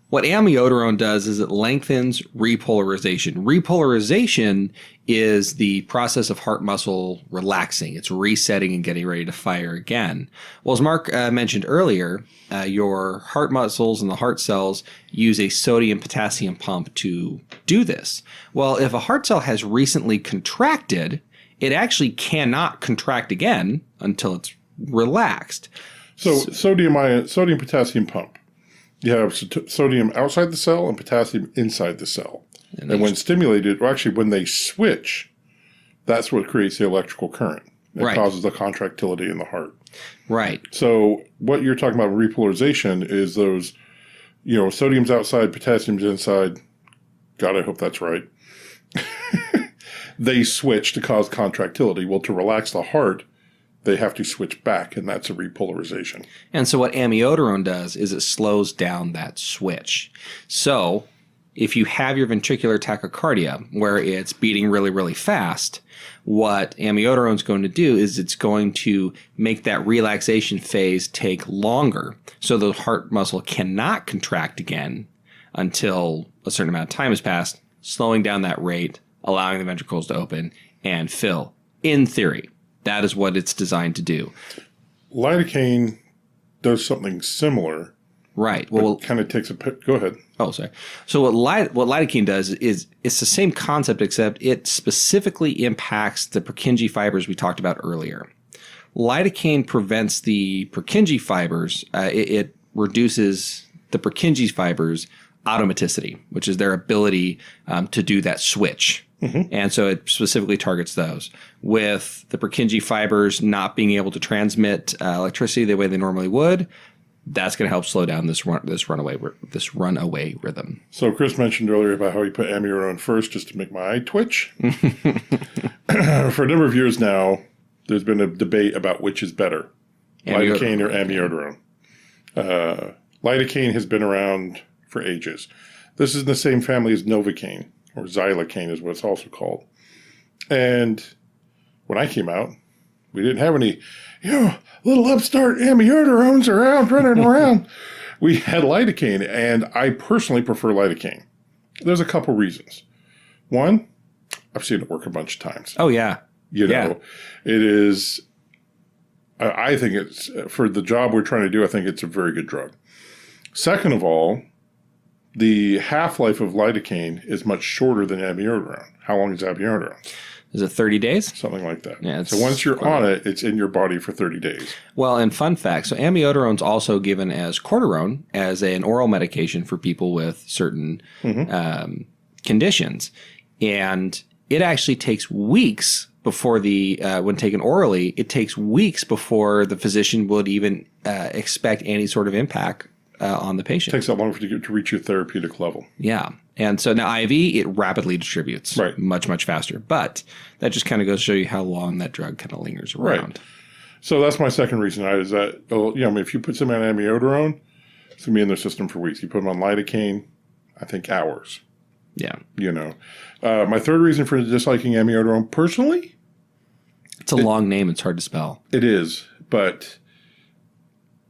What amiodarone does is it lengthens repolarization. Repolarization is the process of heart muscle relaxing. It's resetting and getting ready to fire again. Well, as Mark mentioned earlier, your heart muscles and the heart cells use a sodium-potassium pump to do this. Well, if a heart cell has recently contracted, it actually cannot contract again until it's relaxed. So sodium-potassium pump. You have sodium outside the cell and potassium inside the cell. And when stimulated, or actually when they switch, that's what creates the electrical current. It causes the contractility in the heart. Right. So what you're talking about repolarization is those, sodium's outside, potassium's inside. God, I hope that's right. They switch to cause contractility. Well, to relax the heart, they have to switch back, and that's a repolarization. And so what amiodarone does is it slows down that switch. So if you have your ventricular tachycardia where it's beating really, really fast, what amiodarone is going to do is it's going to make that relaxation phase take longer. So the heart muscle cannot contract again until a certain amount of time has passed, slowing down that rate, allowing the ventricles to open and fill, in theory. That is what it's designed to do. Lidocaine does something similar. Right. Well, it kind of takes a... Go ahead. Oh, sorry. So what lidocaine does is it's the same concept, except it specifically impacts the Purkinje fibers we talked about earlier. Lidocaine prevents the Purkinje fibers. It reduces the Purkinje fibers' automaticity, which is their ability to do that switch. Mm-hmm. And so it specifically targets those. With the Purkinje fibers not being able to transmit electricity the way they normally would, that's going to help slow down this runaway rhythm. So Chris mentioned earlier about how he put amiodarone first just to make my eye twitch. For a number of years now, there's been a debate about which is better, lidocaine or amiodarone. Lidocaine has been around for ages. This is in the same family as Novocaine, or xylocaine is what it's also called. And when I came out, we didn't have any, little upstart amiodorones around, running around. We had lidocaine, and I personally prefer lidocaine. There's a couple reasons. One, I've seen it work a bunch of times. Oh, yeah. It is, I think it's, for the job we're trying to do, I think it's a very good drug. Second of all, the half-life of lidocaine is much shorter than amiodarone. How long is amiodarone? Is it 30 days? Something like that. Yeah, so once you're on it, it's in your body for 30 days. Well, and fun fact, so amiodarone is also given as cortisone as an oral medication for people with certain conditions. And it actually takes weeks before when taken orally, it takes weeks before the physician would even expect any sort of impact on the patient. It takes that long to reach your therapeutic level. Yeah. And so now IV, it rapidly distributes much, much faster. But that just kind of goes to show you how long that drug kind of lingers around. Right. So that's my second reason. Is that, if you put someone on amiodarone, it's going to be in their system for weeks. You put them on lidocaine, I think hours. Yeah. My third reason for disliking amiodarone, personally. It's a long name. It's hard to spell. It is. But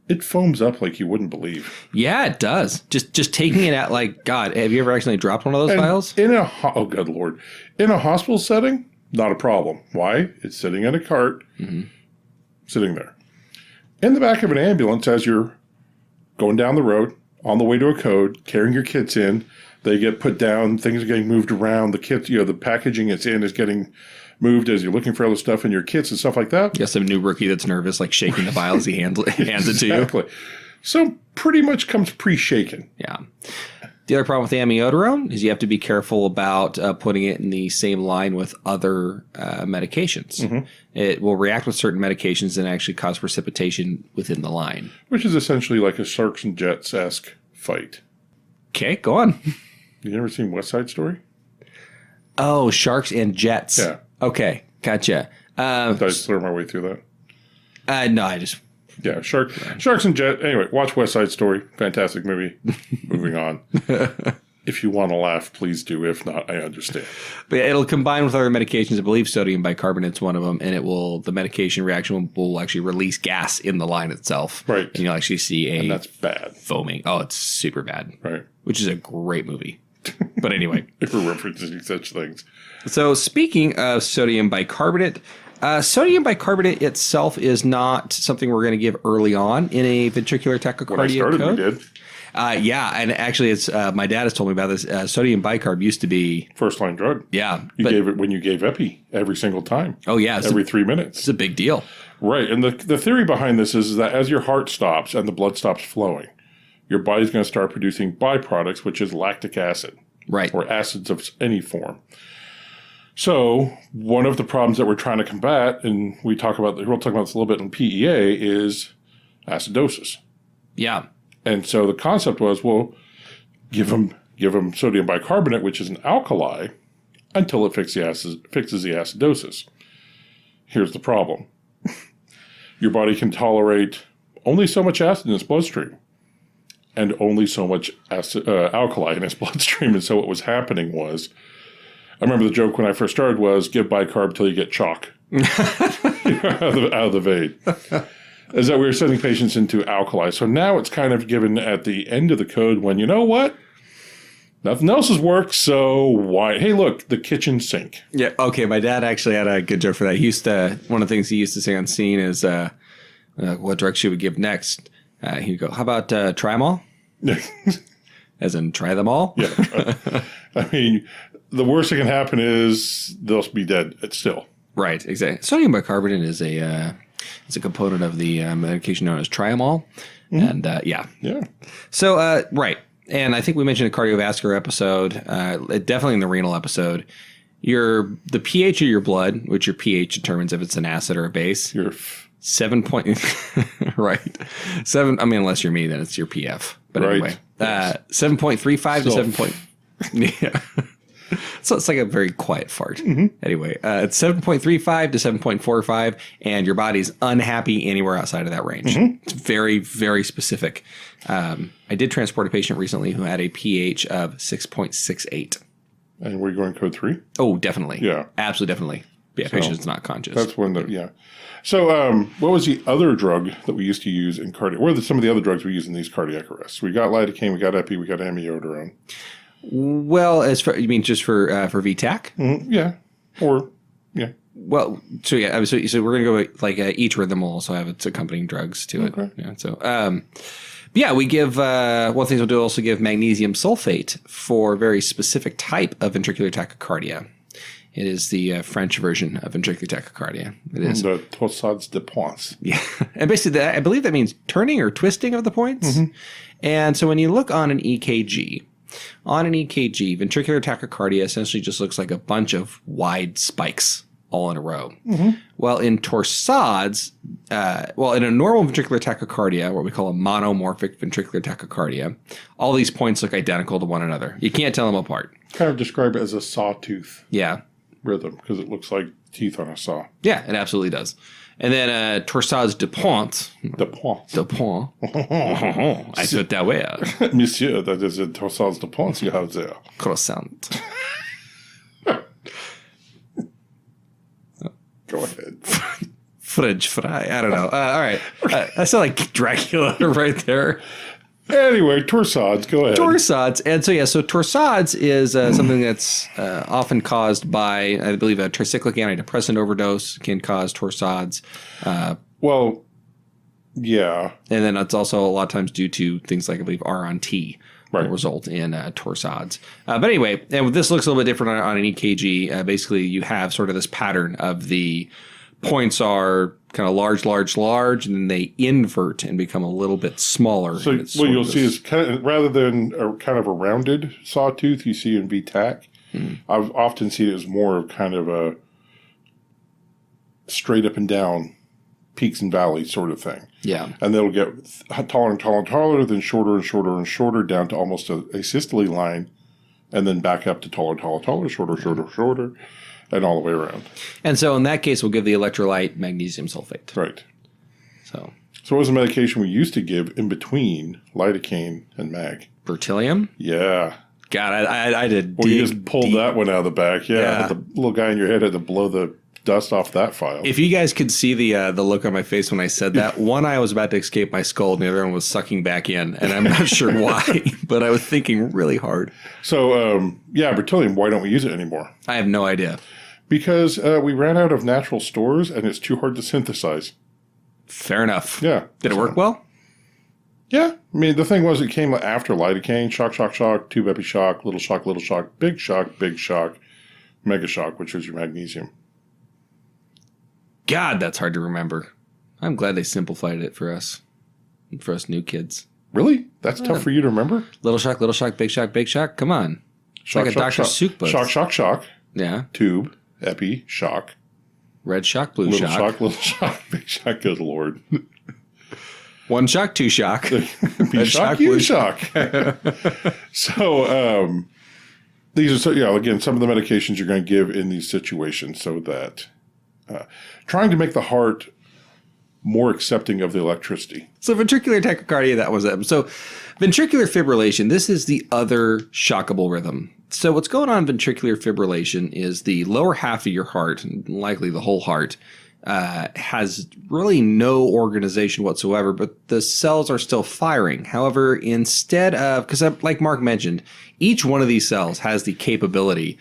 it foams up like you wouldn't believe. Yeah, it does. Just taking it out like, God, have you ever accidentally dropped one of those vials? Oh, good Lord. In a hospital setting, not a problem. Why? It's sitting in a cart, sitting there. In the back of an ambulance, as you're going down the road, on the way to a code, carrying your kits in, they get put down, things are getting moved around, the kits, the packaging it's in is getting moved as you're looking for other stuff in your kits and stuff like that. You got some new rookie that's nervous, like shaking the vial as he hands it to you. Exactly. So pretty much comes pre-shaken. Yeah. The other problem with amiodarone is you have to be careful about putting it in the same line with other medications. It will react with certain medications and actually cause precipitation within the line. Which is essentially like a Sharks and Jets-esque fight. Okay, go on. You ever seen West Side Story? Oh, Sharks and Jets. Yeah. Okay, gotcha. Did I just throw my way through that? No, I just... Yeah, Sharks and Jets. Anyway, watch West Side Story. Fantastic movie. Moving on. If you want to laugh, please do. If not, I understand. But yeah, it'll combine with other medications. I believe sodium bicarbonate's one of them, and the medication reaction will actually release gas in the line itself. Right. And you'll actually see And that's bad. foaming. Oh, it's super bad. Right. Which is a great movie. But anyway. If we're referencing such things. So speaking of sodium bicarbonate itself is not something we're going to give early on in a ventricular tachycardia When I started, code. we did. Yeah, and actually, it's my dad has told me about this. Sodium bicarb used to be First-line drug. Yeah, You gave it when you gave epi every single time. Oh yeah, every 3 minutes. It's a big deal. Right, and the theory behind this is that as your heart stops and the blood stops flowing, your body's going to start producing byproducts, which is lactic acid. Right. Or acids of any form. So one of the problems that we're trying to combat, and we'll talk about this a little bit in PEA, is acidosis. Yeah. And so the concept was, well, give them sodium bicarbonate, which is an alkali, until it fixes the acidosis. Here's the problem. Your body can tolerate only so much acid in its bloodstream and only so much alkali in its bloodstream. And so what was happening was, I remember the joke when I first started was, give bicarb till you get chalk out of the vein. Is that we were sending patients into alkali. So now it's kind of given at the end of the code when, you know what? Nothing else has worked, so why? Hey, look, the kitchen sink. Yeah. Okay. My dad actually had a good joke for that. He used to, one of the things he used to say on scene is, what drug should we give next? He'd go, how about Trimol? As in try them all? Yeah. I mean, the worst that can happen is they'll be dead still. Right. Exactly. Sodium bicarbonate is it's a component of the medication known as Triamol. And yeah. Yeah. So, right. And I think we mentioned a cardiovascular episode, definitely in the renal episode. The pH of your blood, which your pH determines if it's an acid or a base. Your 7 point, right. 7, I mean, unless you're me, then it's your PF. But right. Anyway, 7.35 to 7 point. Yeah. So it's like a very quiet fart. Anyway, it's 7.35 to 7.45, and your body's unhappy anywhere outside of that range. It's very, very specific. I did transport a patient recently who had a pH of 6.68. And we're going code 3? Oh, definitely. Yeah. Absolutely, definitely. Yeah, patient's not conscious. That's when yeah. So what was the other drug that we used to use in cardiac? What are some of the other drugs we use in these cardiac arrests? We got lidocaine, we got epi, we got amiodarone. Well, you mean just for VTAC? Yeah. Or, yeah. Well, so yeah, so we're going to go with, like each rhythm will also have its accompanying drugs to it. Yeah, so, yeah, we give, one of the things we'll do also give magnesium sulfate for a very specific type of ventricular tachycardia. It is the French version of ventricular tachycardia. It is. The torsades de points. Yeah. And basically, I believe that means turning or twisting of the points. And so when you look on an EKG, ventricular tachycardia essentially just looks like a bunch of wide spikes all in a row. Well, in torsades, in a normal ventricular tachycardia, what we call a monomorphic ventricular tachycardia, all these points look identical to one another. You can't tell them apart. Kind of describe it as a sawtooth rhythm because it looks like teeth on a saw. Yeah, it absolutely does. And then torsades de pointe. De pointe. De pointe. I put that way out. Monsieur, that is a torsades de pointe you have there. Croissant. Go ahead. French fry. I don't know. All right. I sound like Dracula right there. Anyway, torsades. Go ahead. Torsades. And so torsades is something that's often caused by, I believe, a tricyclic antidepressant overdose can cause torsades. Well, yeah. And then it's also a lot of times due to things like, I believe, R-on-T. Right. Will result in torsades. But anyway, and this looks a little bit different on an EKG. Basically, you have sort of this pattern of the points are kind of large, and then they invert and become a little bit smaller. So what you'll see is kind of, rather than kind of a rounded sawtooth you see in VTAC, I've often seen it as more of kind of a straight up and down peaks and valleys sort of thing. Yeah. And they'll get taller and taller and taller, then shorter and shorter and shorter, down to almost a systole line, and then back up to taller, shorter, and all the way around. And so in that case, we'll give the electrolyte magnesium sulfate. Right. So what was the medication we used to give in between lidocaine and mag? Bertilium? Yeah. God, I did. Well, you just pulled that one out of the back. Yeah. The little guy in your head had to blow the dust off that file. If you guys could see the look on my face when I said that, one eye was about to escape my skull and the other one was sucking back in. And I'm not sure why, but I was thinking really hard. So, beryllium, why don't we use it anymore? I have no idea. Because we ran out of natural stores and it's too hard to synthesize. Fair enough. Yeah. Did it work well? Yeah. I mean, the thing was it came after lidocaine, shock, tube epi shock, little shock, big shock, mega shock, which was your magnesium. God, that's hard to remember. I'm glad they simplified it for us new kids. Really? That's tough for you to remember? Little shock, big shock. Come on. It's like a Dr. Seuss book. Shock. Yeah. Tube, epi, shock. Red shock, blue little shock. Little shock, big shock, good Lord. One shock, two shock. Red shock, blue shock. So, these are, again, some of the medications you're going to give in these situations so that trying to make the heart more accepting of the electricity. So ventricular tachycardia, that was it. So ventricular fibrillation, this is the other shockable rhythm. So what's going on in ventricular fibrillation is the lower half of your heart, likely the whole heart, has really no organization whatsoever, but the cells are still firing. However, instead of, because like Mark mentioned, each one of these cells has the capability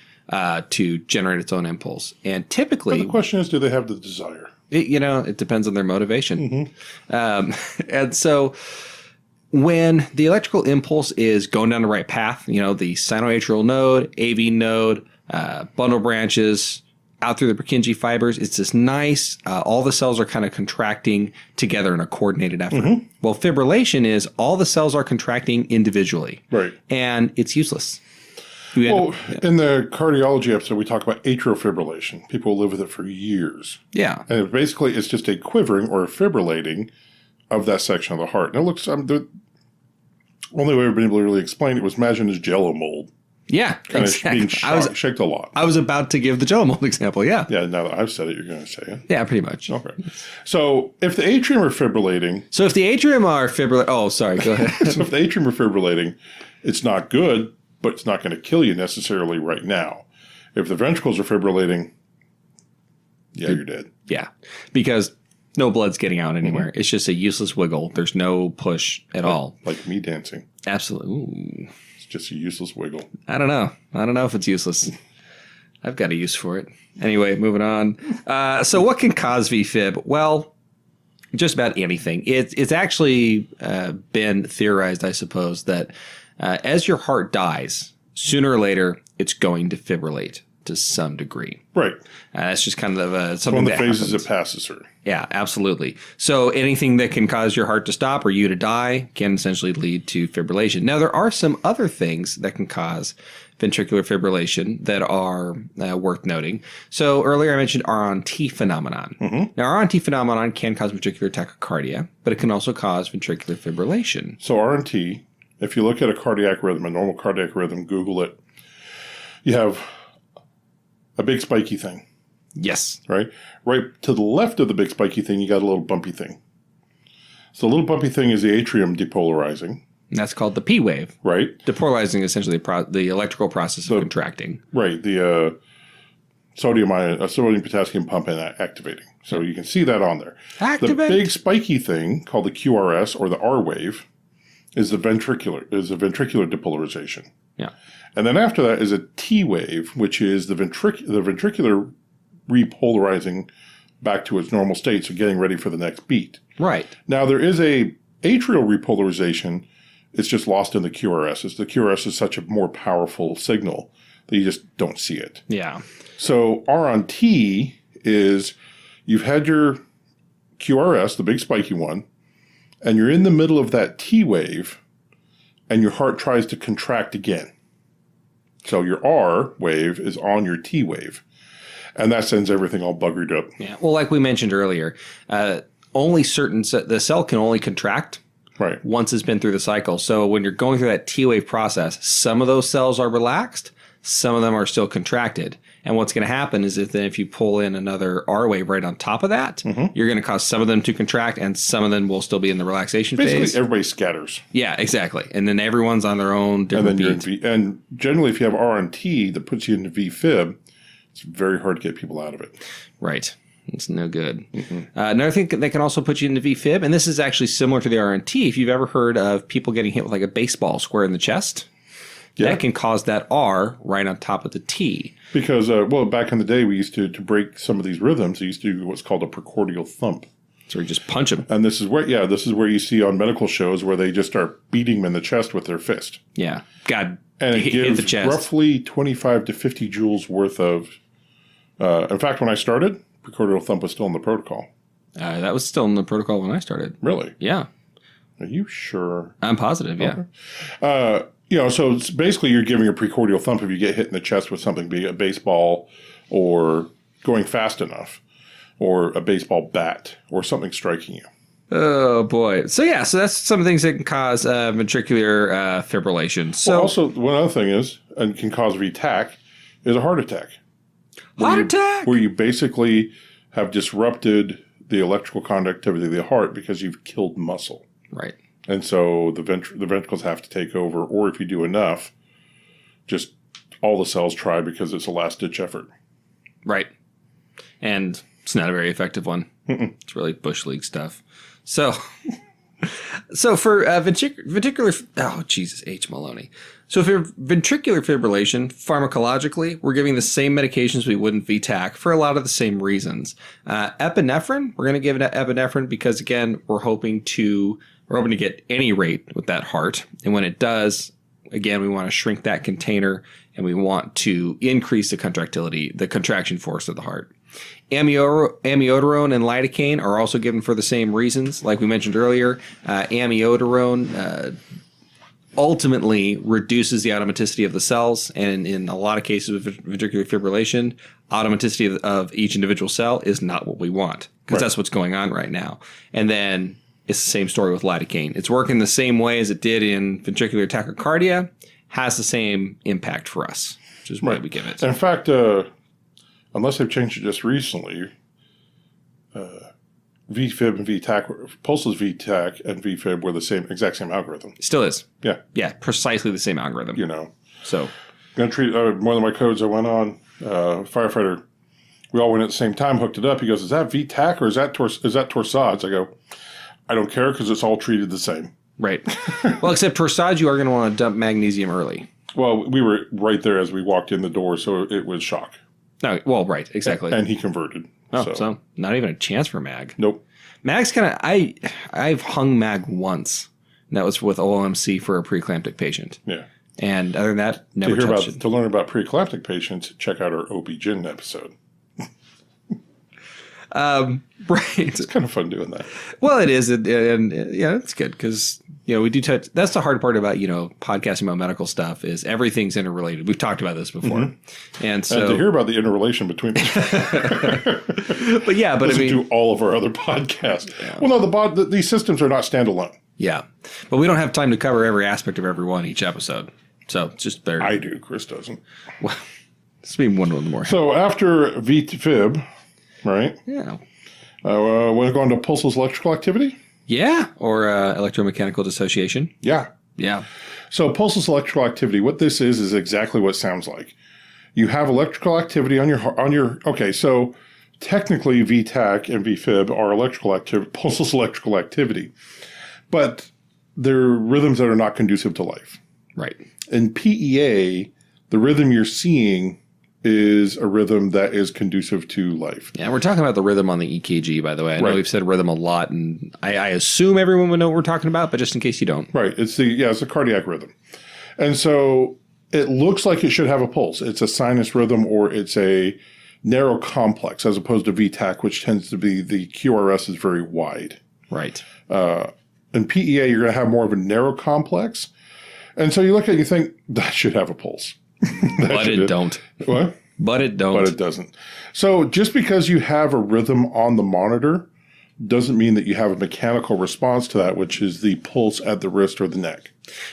to generate its own impulse. And typically... But the question is, do they have the desire? It depends on their motivation. Mm-hmm. And so when the electrical impulse is going down the right path, the sinoatrial node, AV node, bundle branches, out through the Purkinje fibers, it's this nice, all the cells are kind of contracting together in a coordinated effort. Mm-hmm. Well, fibrillation is all the cells are contracting individually. Right. And it's useless. In the cardiology episode, we talk about atrial fibrillation. People live with it for years. Yeah. And it's just a quivering or a fibrillating of that section of the heart. And it looks, the only way I've been able to really explain it was imagine as Jell-O mold. Yeah, kind exactly. Of being shaked a lot. I was about to give the Jell-O mold example, yeah. Yeah, now that I've said it, you're going to say it. Yeah, pretty much. Okay. So if the atrium are fibrillating... Oh, sorry, go ahead. So if the atrium are fibrillating, it's not good, but it's not going to kill you necessarily right now. If the ventricles are fibrillating, you're dead. Yeah, because no blood's getting out anywhere. Mm-hmm. It's just a useless wiggle. There's no push at all. Like me dancing. Absolutely. Ooh. It's just a useless wiggle. I don't know if it's useless. I've got a use for it. Anyway, moving on. So what can cause VFib? Well, just about anything. It's actually been theorized, I suppose, that as your heart dies, sooner or later, it's going to fibrillate to some degree. Right. That's just kind of something one of that the phases happens. It passes through. Yeah, absolutely. So anything that can cause your heart to stop or you to die can essentially lead to fibrillation. Now, there are some other things that can cause ventricular fibrillation that are worth noting. So earlier I mentioned RNT phenomenon. Mm-hmm. Now, RNT phenomenon can cause ventricular tachycardia, but it can also cause ventricular fibrillation. So RNT, if you look at a cardiac rhythm, a normal cardiac rhythm, Google it, you have a big spiky thing. Yes. Right to the left of the big spiky thing, you got a little bumpy thing. So the little bumpy thing is the atrium depolarizing. And that's called the P wave. Right. Depolarizing is essentially the electrical process of contracting. Right. The sodium potassium pump and activating. So you can see that on there. Activate. The big spiky thing called the QRS or the R wave is the ventricular depolarization. Yeah. And then after that is a T wave, which is the ventricular repolarizing back to its normal state, so getting ready for the next beat. Right. Now, there is a atrial repolarization. It's just lost in the QRS. The QRS is such a more powerful signal that you just don't see it. Yeah. So R on T is you've had your QRS, the big spiky one, and you're in the middle of that T wave, and your heart tries to contract again. So your R wave is on your T wave. And that sends everything all buggered up. Yeah. Well, like we mentioned earlier, only the cell can only contract once it's been through the cycle. So when you're going through that T wave process, some of those cells are relaxed, some of them are still contracted. And what's going to happen is that then if you pull in another R wave right on top of that, you're going to cause some of them to contract and some of them will still be in the relaxation phase. Basically, everybody scatters. Yeah, exactly. And then everyone's on their own different beat. And generally, if you have R and T that puts you into V-fib, it's very hard to get people out of it. Right. It's no good. Another thing that can also put you into V-fib, and this is actually similar to the RNT, if you've ever heard of people getting hit with like a baseball square in the chest, that can cause that R right on top of the T. Because, back in the day, we used to break some of these rhythms, we used to do what's called a precordial thump. So you just punch them. And this is where you see on medical shows where they just start beating them in the chest with their fist. Yeah. God, and it gives the chest. Roughly 25 to 50 joules worth of... in fact, when I started... precordial thump was still in the protocol. That was still in the protocol when I started. Really? Yeah. Are you sure? I'm positive, yeah. Okay. So it's basically you're giving a precordial thump if you get hit in the chest with something, be it a baseball or going fast enough or a baseball bat or something striking you. Oh, boy. So that's some things that can cause ventricular fibrillation. So also, one other thing is, and can cause VTAC, is a heart attack. Heart attack? Where you basically have disrupted the electrical conductivity of the heart because you've killed muscle. Right. And so the ventricles have to take over, or if you do enough, just all the cells try because it's a last-ditch effort. Right. And it's not a very effective one. It's really Bush League stuff. So for ventricular... Oh, Jesus H. Maloney. So for ventricular fibrillation, pharmacologically, we're giving the same medications we would in VTAC for a lot of the same reasons. Epinephrine, we're going to give it epinephrine because, again, we're hoping to get any rate with that heart. And when it does, again, we want to shrink that container and we want to increase the contractility, the contraction force of the heart. Amiodarone and lidocaine are also given for the same reasons. Like we mentioned earlier, amiodarone ultimately reduces the automaticity of the cells, and in a lot of cases with ventricular fibrillation, automaticity of each individual cell is not what we want because that's what's going on right now. And then it's the same story with lidocaine. It's working the same way as it did in ventricular tachycardia, has the same impact for us, which is why we give it. In fact, unless they've changed it just recently, VFib and VTAC, Pulse's VTAC and VFib were the exact same algorithm. Still is. Yeah. Yeah, precisely the same algorithm. So. I'm going to treat one of my codes I went on, firefighter, we all went at the same time, hooked it up. He goes, is that VTAC or is that Torsades? I go, I don't care because it's all treated the same. Right. Well, except Torsades, you are going to want to dump magnesium early. Well, we were right there as we walked in the door, so it was shock. No, well, right, exactly. And he converted. Oh, so not even a chance for mag. Nope. Mag's kind of, I've hung mag once. And that was with OLMC for a preeclamptic patient. Yeah. And other than that, never touched it. To learn about preeclamptic patients, check out our OB-GYN episode. Right. It's kind of fun doing that. Well, it is. And yeah, it's good because, we do touch. That's the hard part about, podcasting about medical stuff is everything's interrelated. We've talked about this before. Mm-hmm. And so to hear about the interrelation between but yeah, but listen to all of our other podcasts. Yeah. Well, no, these systems are not standalone. Yeah. But we don't have time to cover every aspect of every one each episode. So it's just there. I do. Chris doesn't. Well, it's been one more. So after VFib, right? Yeah. We're going to Pulse's electrical activity? Yeah. Or electromechanical dissociation. Yeah. Yeah. So Pulse's electrical activity, what this is exactly what it sounds like. You have electrical activity on your okay, so technically VTAC and VFib are electrical activity, Pulse's electrical activity. But they're rhythms that are not conducive to life. Right. In PEA, the rhythm you're seeing is a rhythm that is conducive to life. Yeah, we're talking about the rhythm on the EKG, by the way. I know we've said rhythm a lot, and I assume everyone would know what we're talking about, but just in case you don't. Right. It's a cardiac rhythm. And so it looks like it should have a pulse. It's a sinus rhythm or it's a narrow complex as opposed to VTAC, which tends to be the QRS is very wide. Right. In PEA, you're going to have more of a narrow complex. And so you look at it and you think, that should have a pulse. But it don't. What? But it don't. But it doesn't. So just because you have a rhythm on the monitor doesn't mean that you have a mechanical response to that, which is the pulse at the wrist or the neck.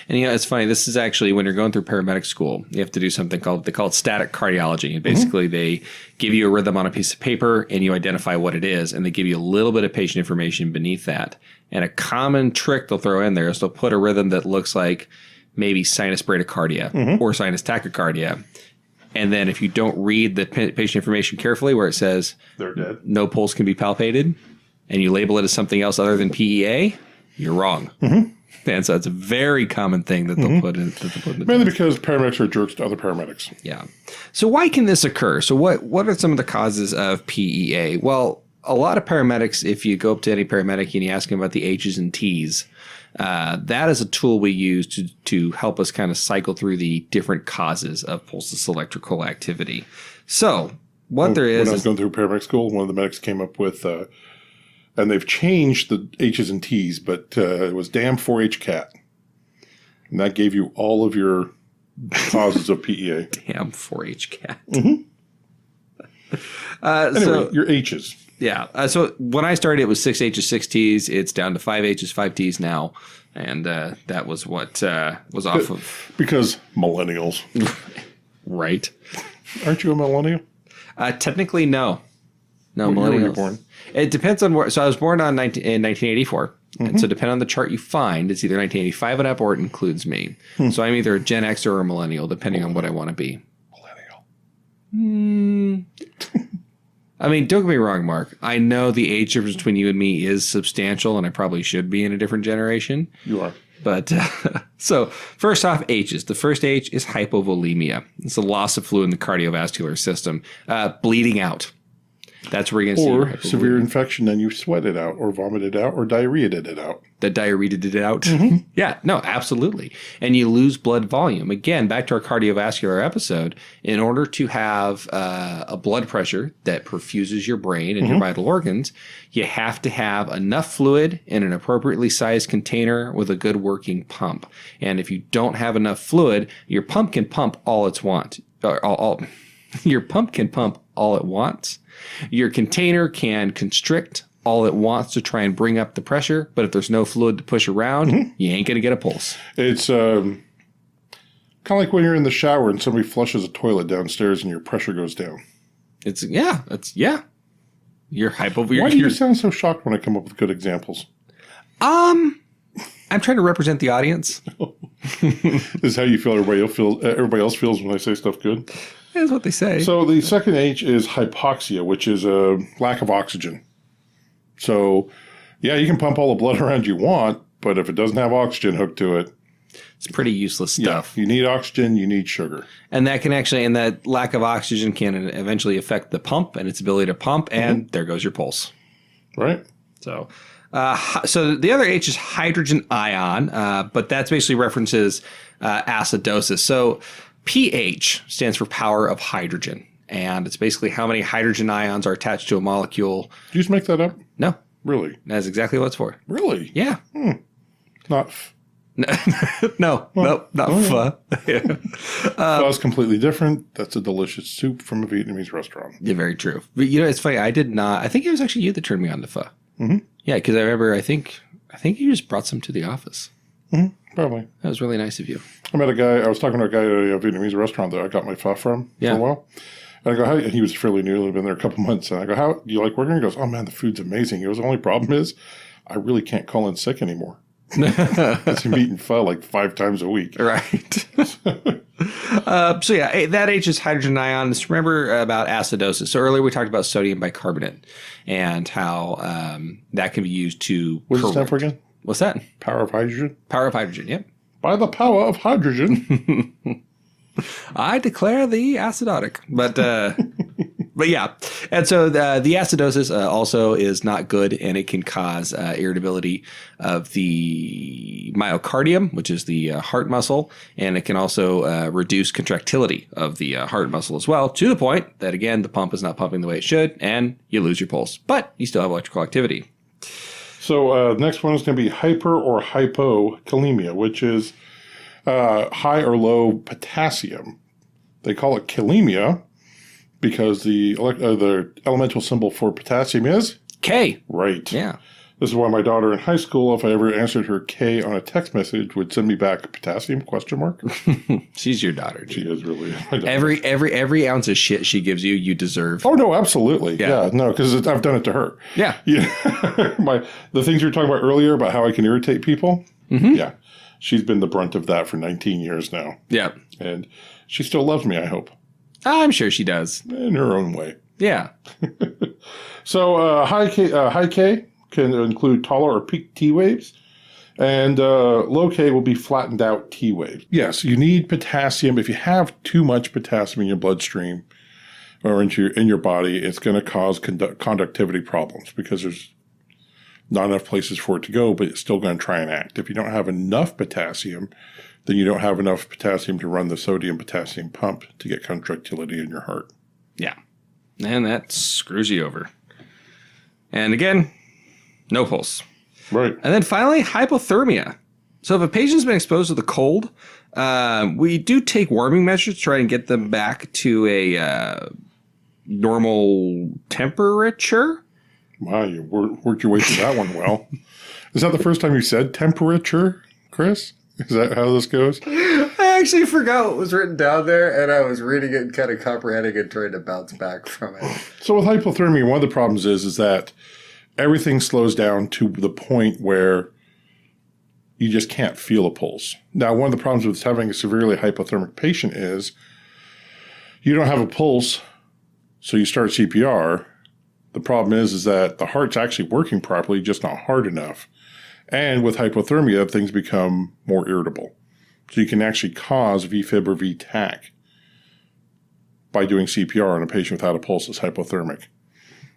And it's funny. This is actually when you're going through paramedic school, you have to do something they call it static cardiology. And basically, they give you a rhythm on a piece of paper and you identify what it is, and they give you a little bit of patient information beneath that. And a common trick they'll throw in there is they'll put a rhythm that looks like maybe sinus bradycardia or sinus tachycardia. And then if you don't read the patient information carefully, where it says they're dead, no pulse can be palpated, and you label it as something else other than PEA, you're wrong. And so it's a very common thing that they'll put in. Mainly because paramedics are jerks to other paramedics. Yeah. So why can this occur? So what are some of the causes of PEA? Well, a lot of paramedics, if you go up to any paramedic and you ask them about the H's and T's, that is a tool we use to help us kind of cycle through the different causes of pulseless electrical activity. So what there is... When I was going through paramedic school, one of the medics came up with... and they've changed the H's and T's, but it was damn 4-H cat. And that gave you all of your causes of PEA. Damn 4-H cat. Anyway, your H's. Yeah. So when I started, it was 6 H's, 6 T's. It's down to 5 H's, 5 T's now. And that was what was off of... Because millennials. Right. Aren't you a millennial? Technically, no. No, When millennials. were you born? It depends on where. So I was born in 1984. And so depending on the chart you find, it's either 1985 and up or it includes me. So I'm either a Gen X or a millennial, depending on what I want to be. Millennial. I mean, don't get me wrong, Mark. I know the age difference between you and me is substantial, and I probably should be in a different generation. You are. But so first off, H's. The first H is hypovolemia. It's a loss of fluid in the cardiovascular system. Bleeding out. That's where you're going to see severe infection, and you sweat it out, or vomit it out, or diarrhea it out. The diarrhea did it out? Yeah, no, absolutely. And you lose blood volume. Again, back to our cardiovascular episode, in order to have a blood pressure that perfuses your brain and your vital organs, you have to have enough fluid in an appropriately sized container with a good working pump. And if you don't have enough fluid, your pump can pump all it wants. Your pump can pump all it wants. Your container can constrict all it wants to try and bring up the pressure, but if there's no fluid to push around, you ain't going to get a pulse. It's kind of like when you're in the shower and somebody flushes a toilet downstairs and your pressure goes down. You're hypo. Why do you sound so shocked when I come up with good examples? I'm trying to represent the audience. This is how you feel. Everybody else feels when I say stuff good. That's what they say. So the second H is hypoxia, which is a lack of oxygen. So, yeah, you can pump all the blood around you want, but if it doesn't have oxygen hooked to it, it's pretty useless stuff. Yeah, you need oxygen, you need sugar. And that lack of oxygen can eventually affect the pump and its ability to pump, and there goes your pulse. Right. So the other H is hydrogen ion, but that's basically references acidosis. So pH stands for power of hydrogen, and it's basically how many hydrogen ions are attached to a molecule. Did you just make that up? No. Really? That's exactly what it's for. Really? Yeah. Not No, not pho. Pho is completely different. That's a delicious soup from a Vietnamese restaurant. Yeah, very true. But it's funny. I did not. I think it was actually you that turned me on to pho. Yeah, because I remember. I think you just brought some to the office. Probably. That was really nice of you. I met a guy. I was talking to a guy at a Vietnamese restaurant that I got my pho from for a while. And I go, and he was fairly new. He'd been there a couple months. And I go, how do you like working? He goes, oh man, the food's amazing. He goes, the only problem is I really can't call in sick anymore. Because I'm eating pho like 5 times a week. Right. That H is hydrogen ion. Just remember about acidosis. So earlier we talked about sodium bicarbonate and how that can be used to... What does it stand for again? What's that? Power of hydrogen? Power of hydrogen, yep. By the power of hydrogen. I declare thee acidotic. But yeah. And so the acidosis also is not good, and it can cause irritability of the myocardium, which is the heart muscle, and it can also reduce contractility of the heart muscle as well, to the point that, again, the pump is not pumping the way it should, and you lose your pulse. But you still have electrical activity. So next one is going to be hyper or hypokalemia, which is high or low potassium. They call it kalemia because the elemental symbol for potassium is K. Right. Yeah. This is why my daughter in high school, if I ever answered her K on a text message, would send me back potassium ? She's your daughter, dude. She is really my daughter. Every ounce of shit she gives you, you deserve. Oh no, absolutely. Yeah, no, because I've done it to her. Yeah. The things you were talking about earlier about how I can irritate people. Mm-hmm. Yeah, she's been the brunt of that for 19 years now. Yeah, and she still loves me, I hope. I'm sure she does in her own way. Yeah. So high K can include taller or peaked T waves. And low K will be flattened out T waves. Yes, you need potassium. If you have too much potassium in your bloodstream or in your body, it's going to cause conductivity problems because there's not enough places for it to go, but it's still going to try and act. If you don't have enough potassium, then you don't have enough potassium to run the sodium-potassium pump to get contractility in your heart. Yeah, and that screws you over. And again, no pulse. Right. And then finally, hypothermia. So if a patient's been exposed to the cold, we do take warming measures to try and get them back to a normal temperature. Wow, you worked your way through that one well. Is that the first time you said temperature, Chris? Is that how this goes? I actually forgot what was written down there, and I was reading it and kind of comprehending and trying to bounce back from it. So with hypothermia, one of the problems is that everything slows down to the point where you just can't feel a pulse. Now, one of the problems with having a severely hypothermic patient is you don't have a pulse, so you start CPR. The problem is that the heart's actually working properly, just not hard enough. And with hypothermia, things become more irritable. So you can actually cause VFib or VTAC by doing CPR on a patient without a pulse that's hypothermic.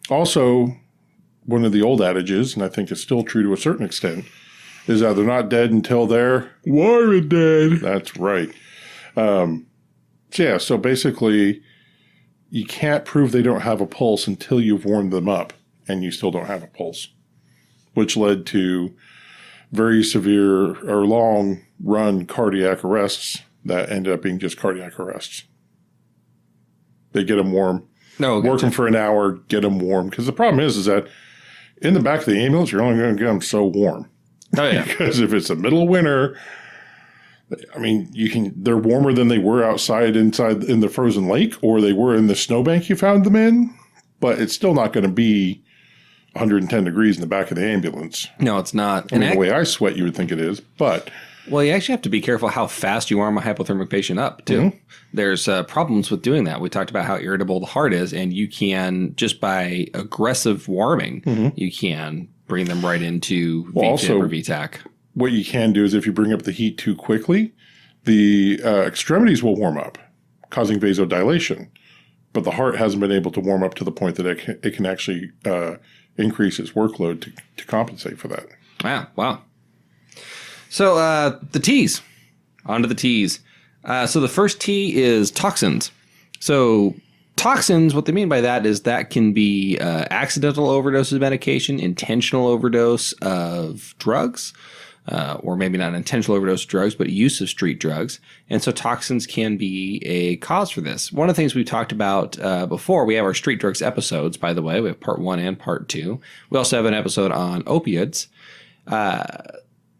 Also, one of the old adages, and I think it's still true to a certain extent, is that they're not dead until they're warm and dead. That's right. So basically, you can't prove they don't have a pulse until you've warmed them up, and you still don't have a pulse, which led to very severe or long-run cardiac arrests that ended up being just cardiac arrests. They get them warm, work them for an hour, get them warm. Because the problem is that in the back of the ambulance, you're only going to get them so warm. Oh, yeah. Because if it's the middle of winter, I mean, they're warmer than they were inside in the frozen lake, or they were in the snowbank you found them in, but it's still not going to be 110 degrees in the back of the ambulance. No, it's not. I mean, the way I sweat, you would think it is, but... Well, you actually have to be careful how fast you warm a hypothermic patient up, too. Mm-hmm. There's problems with doing that. We talked about how irritable the heart is, and you can, just by aggressive warming, you can bring them right into VFib or VTAC. What you can do is if you bring up the heat too quickly, the extremities will warm up, causing vasodilation. But the heart hasn't been able to warm up to the point that it can actually increase its workload to compensate for that. Wow. So the T's. On to the T's. So the first T is toxins. So toxins, what they mean by that is that can be accidental overdose of medication, intentional overdose of drugs, or maybe not an intentional overdose of drugs, but use of street drugs. And so toxins can be a cause for this. One of the things we talked about before, we have our street drugs episodes, by the way. We have part 1 and part 2. We also have an episode on opioids.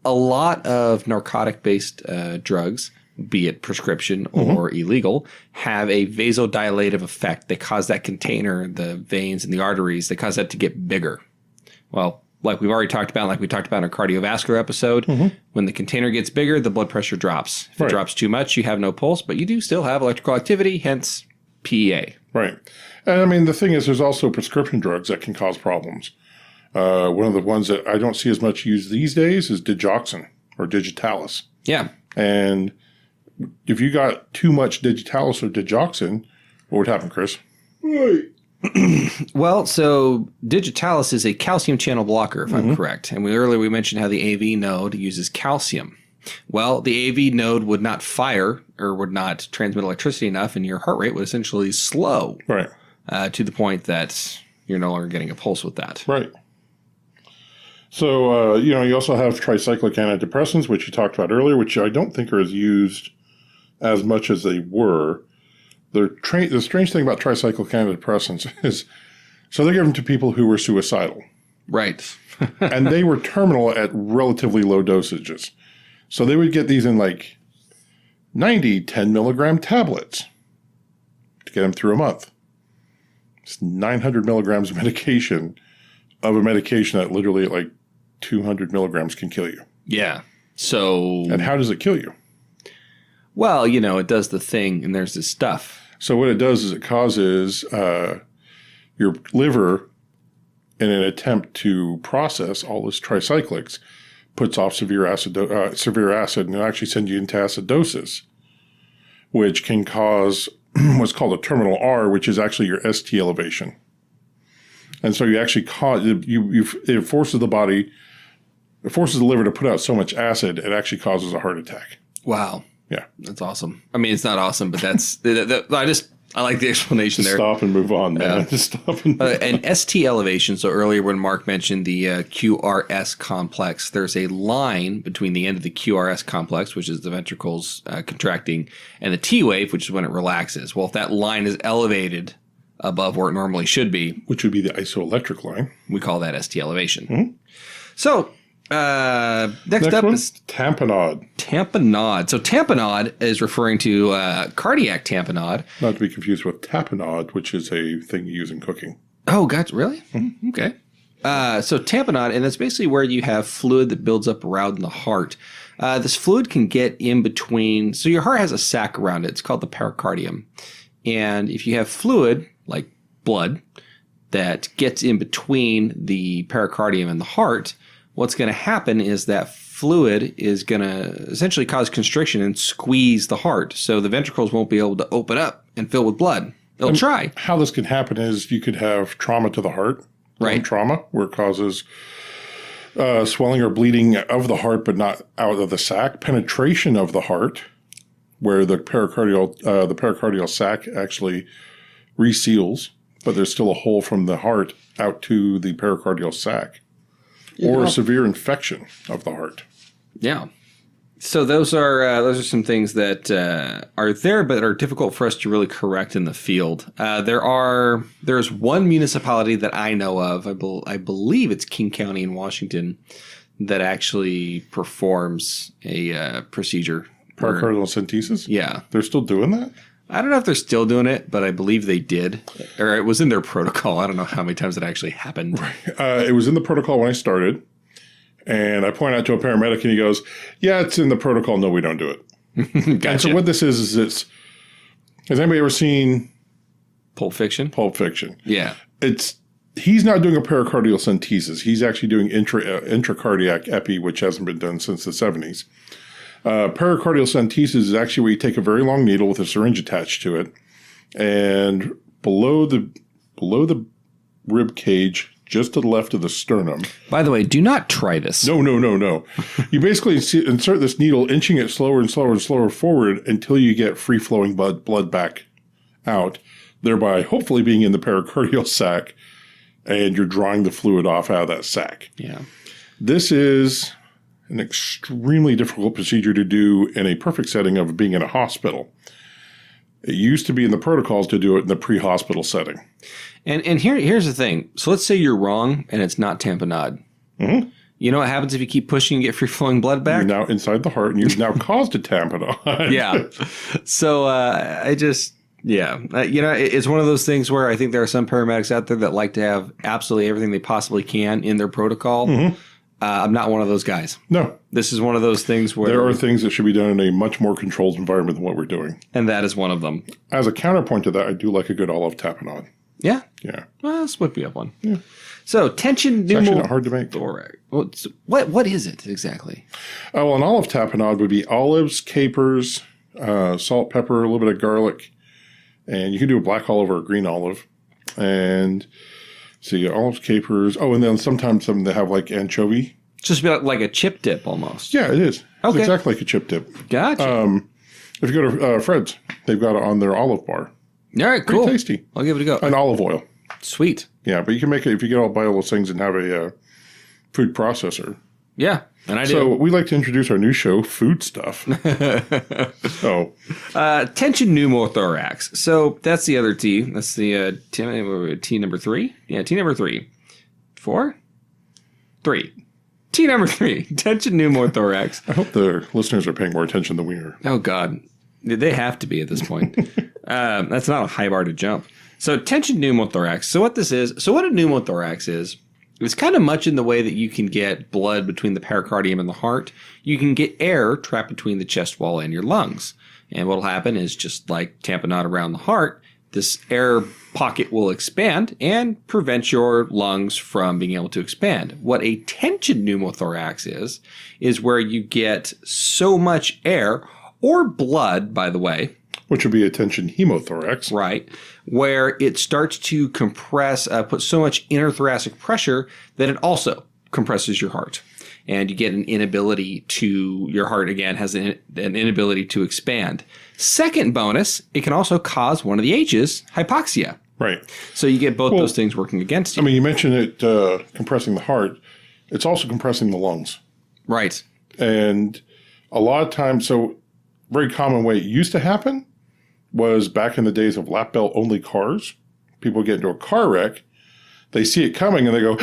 A lot of narcotic-based drugs, be it prescription or illegal, have a vasodilative effect. They cause that container, the veins and the arteries, they cause that to get bigger. Well, like we've already talked about, like we talked about in our cardiovascular episode, when the container gets bigger, the blood pressure drops. If it drops too much, you have no pulse, but you do still have electrical activity, hence PEA. Right. And I mean, the thing is, there's also prescription drugs that can cause problems. One of the ones that I don't see as much used these days is digoxin or digitalis. Yeah. And if you got too much digitalis or digoxin, what would happen, Chris? Right. Well, so digitalis is a calcium channel blocker, if I'm correct. And earlier we mentioned how the AV node uses calcium. Well, the AV node would not fire or would not transmit electricity enough, and your heart rate would essentially slow. Right. To the point that you're no longer getting a pulse with that. Right. So, you also have tricyclic antidepressants, which you talked about earlier, which I don't think are as used as much as they were. The strange thing about tricyclic antidepressants is, so they're given to people who were suicidal. Right. And they were terminal at relatively low dosages. So they would get these in like 90, 10 milligram tablets to get them through a month. It's 900 milligrams of medication that literally at like 200 milligrams can kill you. Yeah. So. And how does it kill you? Well, it does the thing, and there's this stuff. So what it does is it causes your liver, in an attempt to process all this tricyclics, puts off severe acid, and it actually sends you into acidosis, which can cause what's called a terminal R, which is actually your ST elevation. And so you actually it forces the liver to put out so much acid, it actually causes a heart attack. Wow. Yeah. That's awesome. I mean, it's not awesome, but that's, I like the explanation there. Stop and move on, man. Just stop and move on. An ST elevation, so earlier when Mark mentioned the QRS complex, there's a line between the end of the QRS complex, which is the ventricles contracting, and the T wave, which is when it relaxes. Well, if that line is elevated above where it normally should be, which would be the isoelectric line, we call that ST elevation. Mm-hmm. So, next up is tamponade. Tamponade. So tamponade is referring to cardiac tamponade. Not to be confused with tapenade, which is a thing you use in cooking. Oh, gotcha. Really? Mm-hmm. Okay. So tamponade, and that's basically where you have fluid that builds up around the heart. This fluid can get in between. So your heart has a sac around it. It's called the pericardium. And if you have fluid, like blood, that gets in between the pericardium and the heart, what's going to happen is that fluid is going to essentially cause constriction and squeeze the heart. So the ventricles won't be able to open up and fill with blood. They'll try. How this can happen is you could have trauma to the heart. Right. Trauma, where it causes swelling or bleeding of the heart, but not out of the sac. Penetration of the heart, where the pericardial sac actually reseals, but there's still a hole from the heart out to the pericardial sac. Or a severe infection of the heart. Yeah. So those are some things that are there, but are difficult for us to really correct in the field. There's one municipality that I know of. I believe it's King County in Washington that actually performs a procedure. Pericardial centesis? Yeah. They're still doing that? I don't know if they're still doing it, but I believe they did. Or it was in their protocol. I don't know how many times it actually happened. It was in the protocol when I started. And I point out to a paramedic and he goes, yeah, it's in the protocol. No, we don't do it. Gotcha. And so what this is has anybody ever seen Pulp Fiction? Pulp Fiction? Yeah. He's not doing a pericardial centesis. He's actually doing intracardiac epi, which hasn't been done since the 70s. Pericardial centesis is actually where you take a very long needle with a syringe attached to it, and below the rib cage, just to the left of the sternum. By the way, do not try this. No. You basically insert this needle, inching it slower and slower and slower forward until you get free-flowing blood back out, thereby hopefully being in the pericardial sac, and you're drawing the fluid off out of that sac. Yeah. This is an extremely difficult procedure to do in a perfect setting of being in a hospital. It used to be in the protocols to do it in the pre-hospital setting. And here's the thing. So let's say you're wrong and it's not tamponade. Mm-hmm. You know what happens if you keep pushing and get free-flowing blood back? You're now inside the heart and you've now caused a tamponade. Yeah. So it's one of those things where I think there are some paramedics out there that like to have absolutely everything they possibly can in their protocol. Mm-hmm. I'm not one of those guys. No. This is one of those things where... There are things that should be done in a much more controlled environment than what we're doing. And that is one of them. As a counterpoint to that, I do like a good olive tapenade. Yeah? Yeah. Well, this would be up one. Yeah. So, tension pneumothorax. It's actually not hard to make. What is it exactly? Well, an olive tapenade would be olives, capers, salt, pepper, a little bit of garlic. And you can do a black olive or a green olive. And... see, olives, capers. Oh, and then sometimes some they have like anchovy. It's just like a chip dip almost. Yeah, it is. Okay. It's exactly like a chip dip. Gotcha. If you go to Fred's, they've got it on their olive bar. All right, cool. Pretty tasty. I'll give it a go. And olive oil. Sweet. Yeah, but you can make it if you buy all those things and have a food processor. Yeah, and I do. So we like to introduce our new show, Food Stuff. So, tension pneumothorax. So that's the other T. That's the T number 3. Yeah, T number 3. 4? 3. T number 3, tension pneumothorax. I hope the listeners are paying more attention than we are. Oh, God. They have to be at this point. That's not a high bar to jump. So tension pneumothorax. So what a pneumothorax is, it's kind of much in the way that you can get blood between the pericardium and the heart. You can get air trapped between the chest wall and your lungs. And what will happen is, just like tamponade around the heart, this air pocket will expand and prevent your lungs from being able to expand. What a tension pneumothorax is where you get so much air, or blood, by the way. Which would be a tension hemothorax. Right. Where it starts to compress, put so much interthoracic pressure that it also compresses your heart. And you get an inability to, your heart again has an inability to expand. Second bonus, it can also cause one of the H's, hypoxia. Right. So you get both those things working against you. I mean, you mentioned it compressing the heart. It's also compressing the lungs. Right. And a lot of times, so very common way it used to happen was back in the days of lap belt only cars. People get into a car wreck, they see it coming and they go,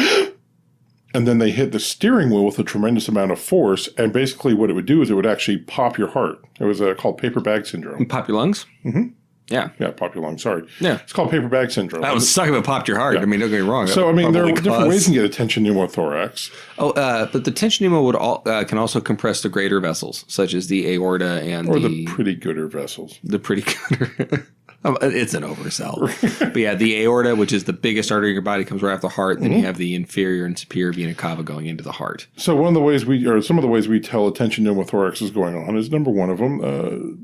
and then they hit the steering wheel with a tremendous amount of force. And basically what it would do is it would actually pop your heart. It was called paper bag syndrome. You pop your lungs? Mm-hmm. Yeah. Yeah, pop your lungs, sorry. Yeah. It's called paper bag syndrome. I was talking about popped your heart. Yeah. I mean, don't get me wrong. So, I mean, there are different ways you can get a tension pneumothorax. But the tension pneumo can also compress the greater vessels, such as the aorta and Or the pretty gooder vessels. The pretty gooder. It's an oversell. But yeah, the aorta, which is the biggest artery in your body, comes right off the heart. Then you have the inferior and superior vena cava going into the heart. So some of the ways we tell a tension pneumothorax is going on is, number one of them,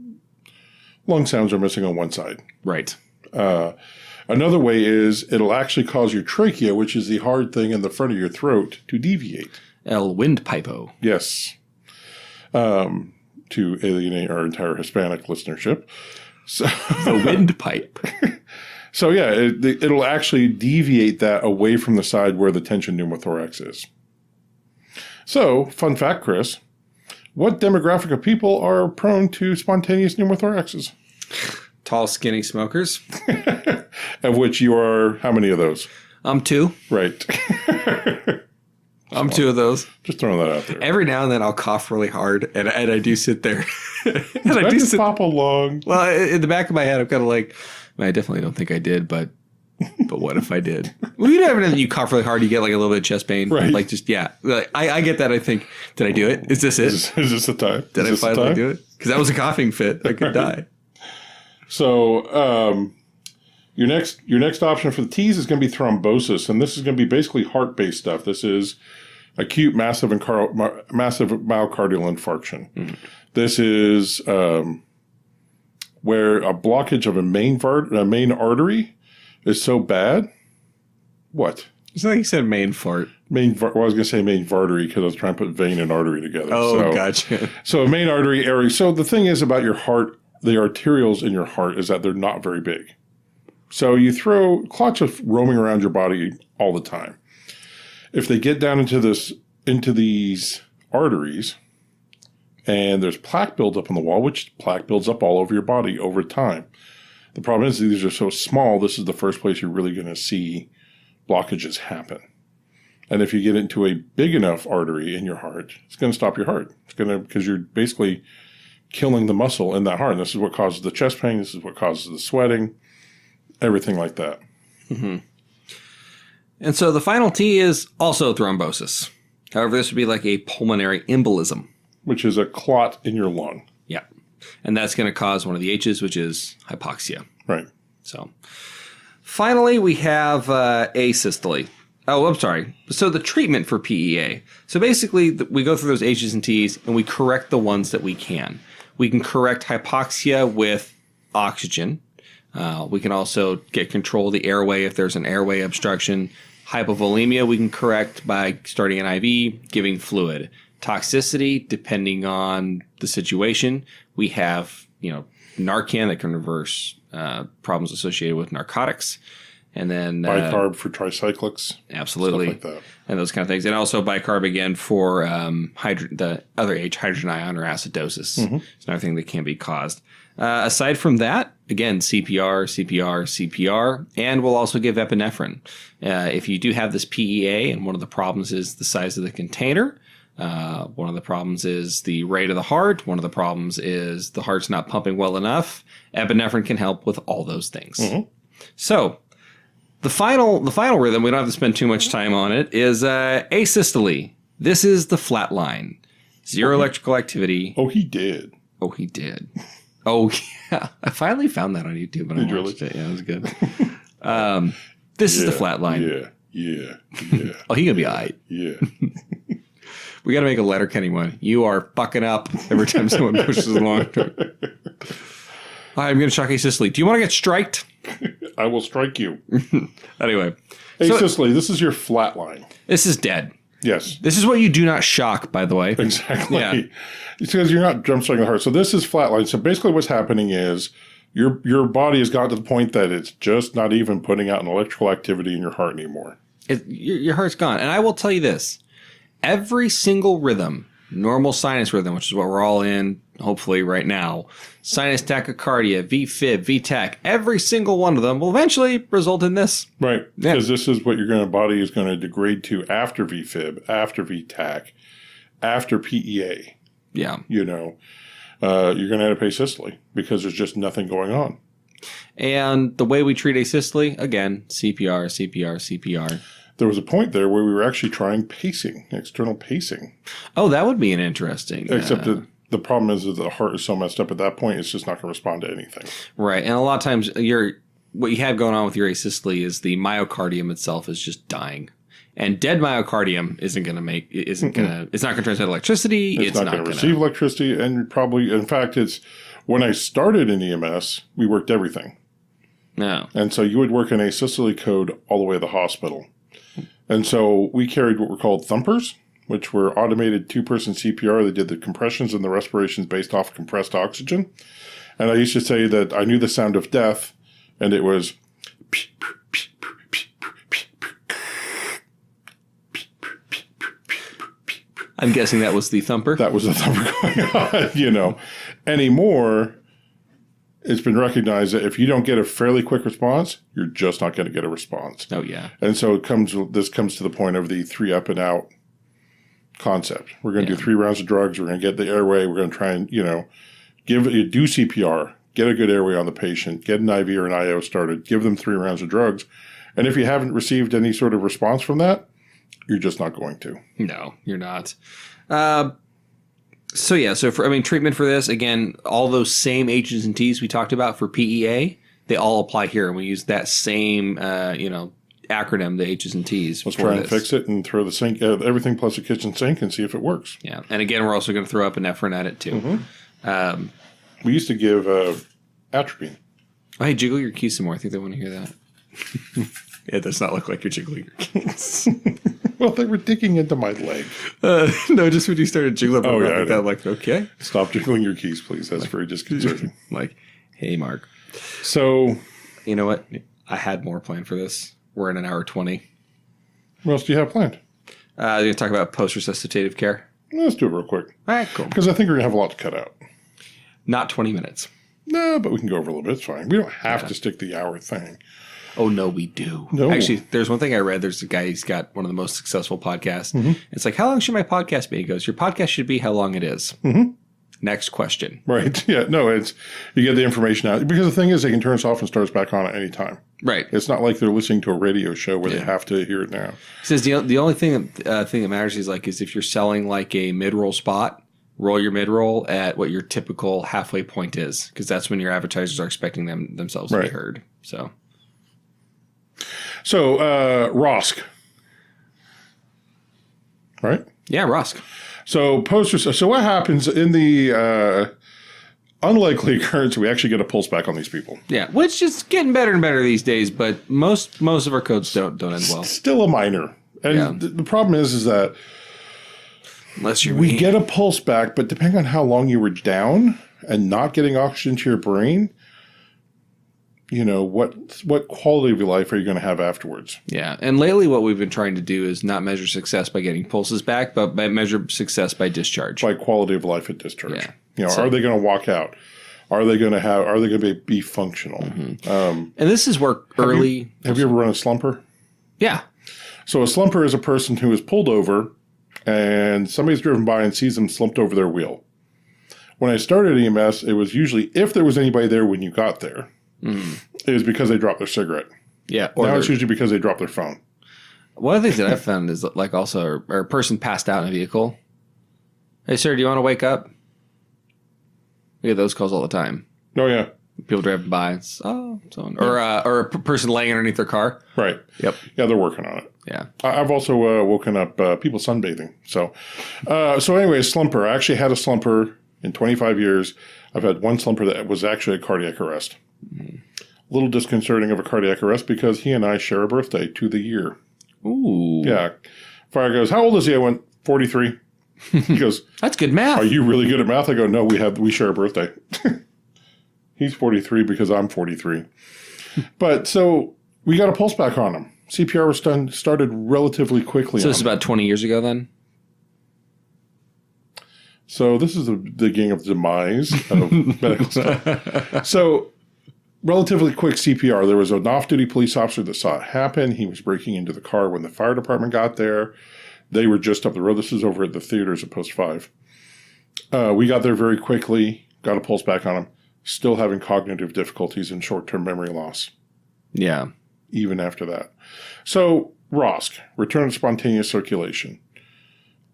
lung sounds are missing on one side. Right. Another way is it'll actually cause your trachea, which is the hard thing in the front of your throat, to deviate. El windpipo. Yes. To alienate our entire Hispanic listenership. So, the windpipe. So yeah, it'll actually deviate that away from the side where the tension pneumothorax is. So, fun fact, Chris, what demographic of people are prone to spontaneous pneumothoraxes? Tall, skinny smokers. Of which you are, how many of those? I'm 2. Right. I'm 2 of those. Just throwing that out there. Every now and then I'll cough really hard, and I do sit there. And I just pop along. Well, in the back of my head, I'm kind of like, I definitely don't think I did, but what if I did? Well, you never know that you cough really hard, you get like a little bit of chest pain. Right. Like just, yeah. Like, I get that. I think, did I do it? Is this it? Is this the time? Did I finally do it? Because that was a coughing fit. I could die. So, your next option for the T's is going to be thrombosis, and this is going to be basically heart-based stuff. This is acute massive myocardial infarction. Mm-hmm. This is where a blockage of a main artery is so bad. What? It's like you said main fart. Well, I was going to say main artery because I was trying to put vein and artery together. Oh, gotcha. So a main artery area. So the thing is about your heart, the arterioles in your heart, is that they're not very big. So you throw clots of roaming around your body all the time. If they get down into these arteries, and there's plaque buildup on the wall, which plaque builds up all over your body over time. The problem is these are so small, this is the first place you're really going to see blockages happen. And if you get into a big enough artery in your heart, it's going to stop your heart. It's going to, because you're basically killing the muscle in that heart. And this is what causes the chest pain. This is what causes the sweating, everything like that. Mm-hmm. And so the final T is also thrombosis. However, this would be like a pulmonary embolism. Which is a clot in your lung. Yeah. And that's going to cause one of the H's, which is hypoxia. Right. So finally, we have asystole. Oh, I'm sorry. So the treatment for PEA. So basically, we go through those H's and T's, and we correct the ones that we can. We can correct hypoxia with oxygen. We can also get control of the airway if there's an airway obstruction. Hypovolemia we can correct by starting an IV, giving fluid. Toxicity, depending on the situation, we have Narcan that can reverse problems associated with narcotics, and then bicarb for tricyclics, absolutely, stuff like that, and those kind of things, and also bicarb again for the other H, hydrogen ion or acidosis. Mm-hmm. It's another thing that can be caused. Aside from that, again, CPR, CPR, CPR, and we'll also give epinephrine. If you do have this PEA, and one of the problems is the size of the container, one of the problems is the rate of the heart, one of the problems is the heart's not pumping well enough, epinephrine can help with all those things. So, the final rhythm, we don't have to spend too much time on it, is asystole. This is the flat line. Zero electrical activity. Oh, he did. Oh, he did. Oh, yeah. I finally found that on YouTube and I watched it. Yeah, it was good. This is the flat line. Yeah. Oh, he gonna be all right. Yeah. We got to make a Letterkenny one. You are fucking up every time someone pushes along. I'm going to shock asystole. Do you want to get striked? I will strike you. Anyway. Asystole, this is your flat line. This is dead. Yes. This is what you do not shock, by the way. Exactly. Yeah. It's because you're not jump starting the heart. So this is flatline. So basically what's happening is your body has gotten to the point that it's just not even putting out an electrical activity in your heart anymore. Your heart's gone. And I will tell you this. Every single rhythm, normal sinus rhythm, which is what we're all in, hopefully right now, sinus tachycardia, VFib, VTach, every single one of them will eventually result in this. Right. Because this is what your body is going to degrade to after VFib, after VTach, after PEA. Yeah. You're going to end up asystole because there's just nothing going on. And the way we treat asystole, again, CPR, CPR, CPR. There was a point there where we were actually trying pacing, external pacing. Oh, that would be an interesting. Except that the problem is that the heart is so messed up at that point, it's just not going to respond to anything. Right. And a lot of times what you have going on with your asystole is the myocardium itself is just dying. And dead myocardium it's not going to transmit electricity. It's not going to receive electricity. And probably, in fact, when I started in EMS, we worked everything. No. And so you would work an asystole code all the way to the hospital. And so we carried what were called thumpers, which were automated two-person CPR. They did the compressions and the respirations based off compressed oxygen. And I used to say that I knew the sound of death, and it was... I'm guessing that was the thumper? That was the thumper going on, Anymore, it's been recognized that if you don't get a fairly quick response, you're just not going to get a response. Oh, yeah. And so this comes to the point of the 3 up and out concept. We're going to do 3 rounds of drugs. We're going to get the airway. We're going to try and, do CPR, get a good airway on the patient, get an IV or an IO started, give them 3 rounds of drugs. And if you haven't received any sort of response from that, you're just not going to. No, you're not. So treatment for this, again, all those same H's and T's we talked about for PEA, they all apply here. And we use that same, acronym, the H's and T's. Let's try and fix it and throw the sink, everything plus the kitchen sink and see if it works. Yeah. And again, we're also going to throw epinephrine at it too. Mm-hmm. We used to give atropine. Oh, hey, jiggle your keys some more. I think they want to hear that. It does not look like you're jiggling your keys. Well, they were digging into my leg. No, just when you started jiggling like that, like, okay. Stop jiggling your keys, please. That's very disconcerting. Like, hey, Mark. So. You know what? I had more planned for this. We're in an hour 20. What else do you have planned? You're going to talk about post-resuscitative care. Let's do it real quick. All right, cool. Because I think we're going to have a lot to cut out. Not 20 minutes. No, but we can go over a little bit. It's fine. We don't have to stick the hour thing. Oh, no, we do. No. Actually, there's one thing I read. There's a guy, he's got one of the most successful podcasts. Mm-hmm. It's like, how long should my podcast be? He goes, your podcast should be how long it is. Mm-hmm. Next question. Right. Yeah. No, you get the information out. Because the thing is, they can turn us off and start us back on at any time. Right. It's not like they're listening to a radio show where they have to hear it now. He says the only thing that matters is if you're selling like a mid-roll spot, roll your mid-roll at what your typical halfway point is, because that's when your advertisers are expecting themselves to be heard. So ROSC. Right? Yeah, ROSC. So So what happens in the unlikely occurrence we actually get a pulse back on these people? Yeah, which is getting better and better these days, but most of our codes don't end well. Still a minor. And the problem is that we get a pulse back, but depending on how long you were down and not getting oxygen to your brain, what quality of your life are you going to have afterwards? Yeah. And lately what we've been trying to do is not measure success by getting pulses back, but measure success by discharge. By quality of life at discharge. Yeah. Are they going to walk out? Are they going to be functional? And this is where early. Have you ever run a slumper? Yeah. So a slumper is a person who is pulled over and somebody's driven by and sees them slumped over their wheel. When I started EMS, it was usually, if there was anybody there when you got there, it was because they dropped their cigarette. Yeah. Now it's usually because they dropped their phone. One of the things that I've found is like also a person passed out in a vehicle. Hey, sir, do you want to wake up? We get those calls all the time. Oh, yeah. People driving by. Or a person laying underneath their car. Right. Yep. Yeah, they're working on it. Yeah. I've also woken up people sunbathing. So anyway, slumper. I actually had a slumper in 25 years. I've had one slumper that was actually a cardiac arrest. A little disconcerting of a cardiac arrest because he and I share a birthday to the year. Ooh. Yeah. Fire goes, how old is he? I went, 43. He goes, that's good math. Are you really good at math? I go, no, we share a birthday. He's 43 because I'm 43. But so we got a pulse back on him. CPR was started relatively quickly. So this is about 20 years ago then? So this is the beginning of the demise of medical stuff. So relatively quick CPR. There was an off-duty police officer that saw it happen. He was breaking into the car when the fire department got there. They were just up the road. This is over at the theaters at Post 5. We got there very quickly, got a pulse back on him, still having cognitive difficulties and short-term memory loss. Yeah. Even after that. So, ROSC, return of spontaneous circulation.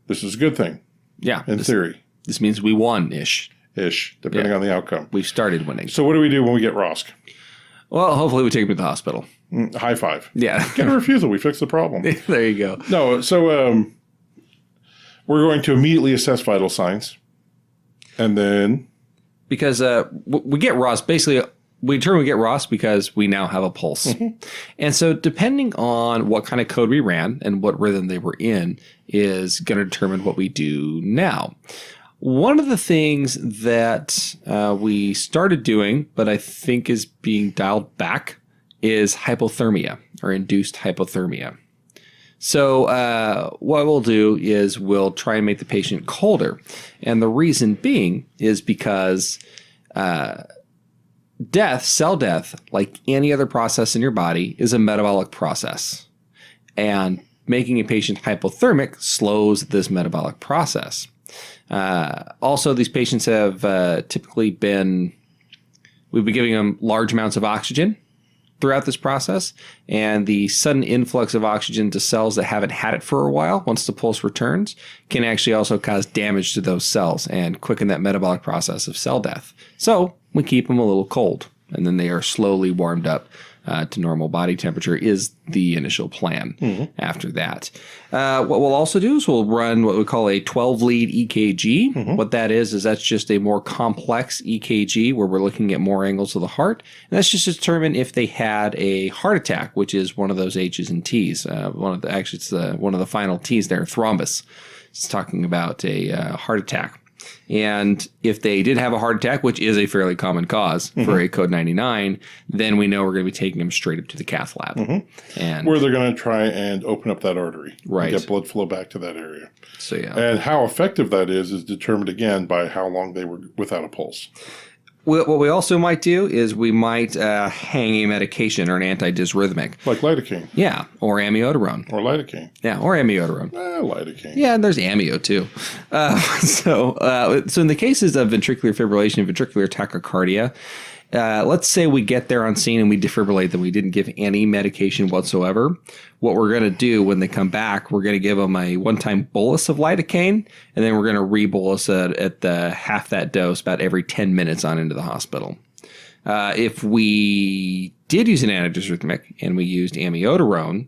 This is a good thing. Yeah. In theory. This means we won-ish. Depending on the outcome. We've started winning. So what do we do when we get ROSC? Well, hopefully we take him to the hospital. High five. Yeah. Get a refusal. We fixed the problem. There you go. No, so we're going to immediately assess vital signs. And then... Because we get ROSC, basically, we determine we get ROSC because we now have a pulse. And so depending on what kind of code we ran and what rhythm they were in is going to determine what we do now. One of the things that we started doing, but I think is being dialed back, is hypothermia or induced hypothermia. So what we'll do is we'll try and make the patient colder. And the reason being is because cell death, like any other process in your body, is a metabolic process. And making a patient hypothermic slows this metabolic process. Also, these patients have typically we've been giving them large amounts of oxygen throughout this process, and the sudden influx of oxygen to cells that haven't had it for a while, once the pulse returns, can actually also cause damage to those cells and quicken that metabolic process of cell death. So we keep them a little cold, and then they are slowly warmed up to normal body temperature is the initial plan after that. What we'll also do is we'll run what we call a 12-lead EKG. What that is that's just a more complex EKG where we're looking at more angles of the heart. And that's just to determine if they had a heart attack, which is one of those H's and T's. One of the final T's there, thrombus. It's talking about a heart attack. And if they did have a heart attack, which is a fairly common cause for a code 99, then we know we're going to be taking them straight up to the cath lab. And where they're going to try and open up that artery. Right. And get blood flow back to that area. So, yeah. And how effective that is determined, again, by how long they were without a pulse. What we also might do is we might hang a medication or an antidysrhythmic. Like lidocaine. Yeah, or amiodarone. Or lidocaine. Yeah, or amiodarone. Lidocaine. Yeah, and there's amio too. So in the cases of ventricular fibrillation and ventricular tachycardia, let's say we get there on scene and we defibrillate them. We didn't give any medication whatsoever. What we're going to do when they come back, we're going to give them a one-time bolus of lidocaine, and then we're going to re-bolus at the half that dose about every 10 minutes on into the hospital. If we did use an antidysrhythmic and we used amiodarone,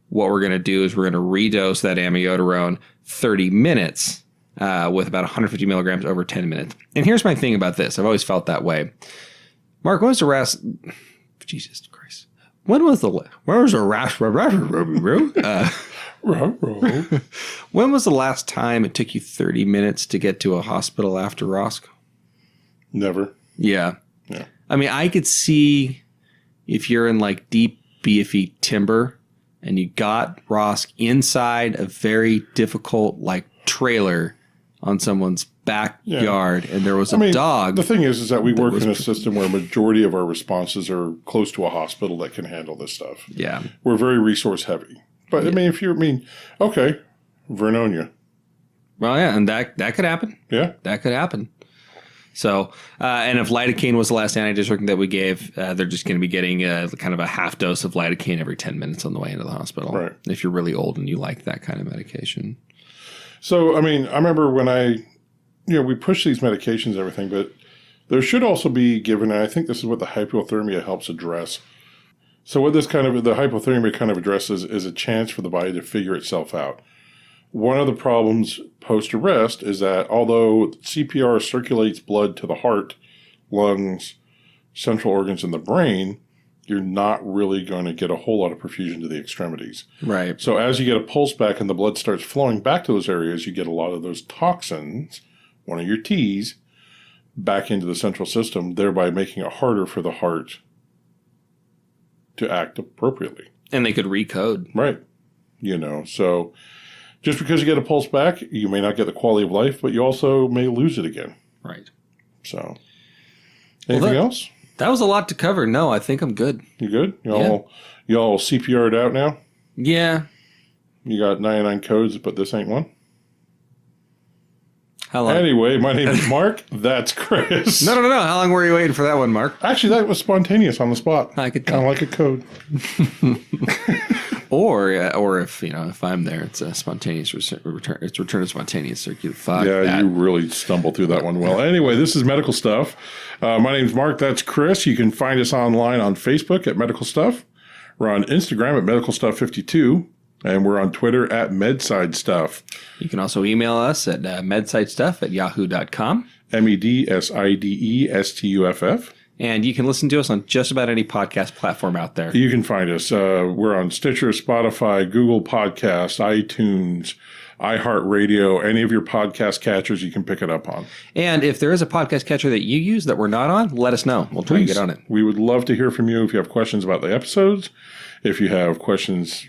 what we're going to do is we're going to redose that amiodarone 30 minutes with about 150 milligrams over 10 minutes. And here's my thing about this. I've always felt that way. Mark, when was the last... Jesus Christ. When was the last time it took you 30 minutes to get to a hospital after ROSC? Never. Yeah. I mean, I could see if you're in like deep BFE timber and you got ROSC inside a very difficult like trailer on someone's backyard and there was a dog. The thing is that we work in a system where a majority of our responses are close to a hospital that can handle this stuff. Yeah. We're very resource heavy. But okay, Vernonia. Well, yeah, and that could happen. Yeah. That could happen. So, and if lidocaine was the last antidiuretic that we gave, they're just going to be getting kind of a half dose of lidocaine every 10 minutes on the way into the hospital. Right. If you're really old and you like that kind of medication. So, I remember when we push these medications and everything, but there should also be given, and I think this is what the hypothermia helps address. So what the hypothermia kind of addresses is a chance for the body to figure itself out. One of the problems post-arrest is that although CPR circulates blood to the heart, lungs, central organs, and the brain, you're not really going to get a whole lot of perfusion to the extremities. Right. So as you get a pulse back and the blood starts flowing back to those areas, you get a lot of those toxins, one of your T's, back into the central system, thereby making it harder for the heart to act appropriately. And they could recode. Right. So just because you get a pulse back, you may not get the quality of life, but you also may lose it again. Right. So, anything else? That was a lot to cover. No, I think I'm good. You good? Y'all CPR'd out now? Yeah. You got 99 codes, but this ain't one? How long? Anyway, my name is Mark. That's Chris. No. How long were you waiting for that one, Mark? Actually, that was spontaneous on the spot. I could kind of like a code. Or if I'm there, it's a spontaneous return. It's return of spontaneous circuit. Fuck yeah, that. You really stumbled through that one well. Anyway, this is Medical Stuff. My name's Mark. That's Chris. You can find us online on Facebook at Medical Stuff. We're on Instagram at Medical Stuff 52. And we're on Twitter at Medside Stuff. You can also email us at medsidestuff@yahoo.com. MEDSIDESTUFF. And you can listen to us on just about any podcast platform out there. You can find us. We're on Stitcher, Spotify, Google Podcasts, iTunes, iHeartRadio, any of your podcast catchers you can pick it up on. And if there is a podcast catcher that you use that we're not on, let us know. We'll try to get on it. We would love to hear from you if you have questions about the episodes. If you have questions,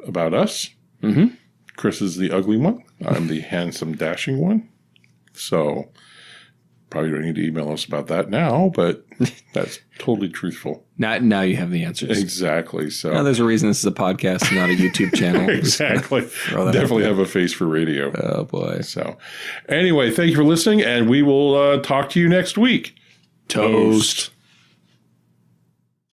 about us. Mm-hmm. Chris is the ugly one. I'm the handsome, dashing one. So probably don't need to email us about that now, but that's totally truthful. Now you have the answers. Exactly. So now there's a reason this is a podcast, not a YouTube channel. Exactly. Definitely have a face for radio. Oh, boy. So anyway, thank you for listening, and we will talk to you next week. Toast.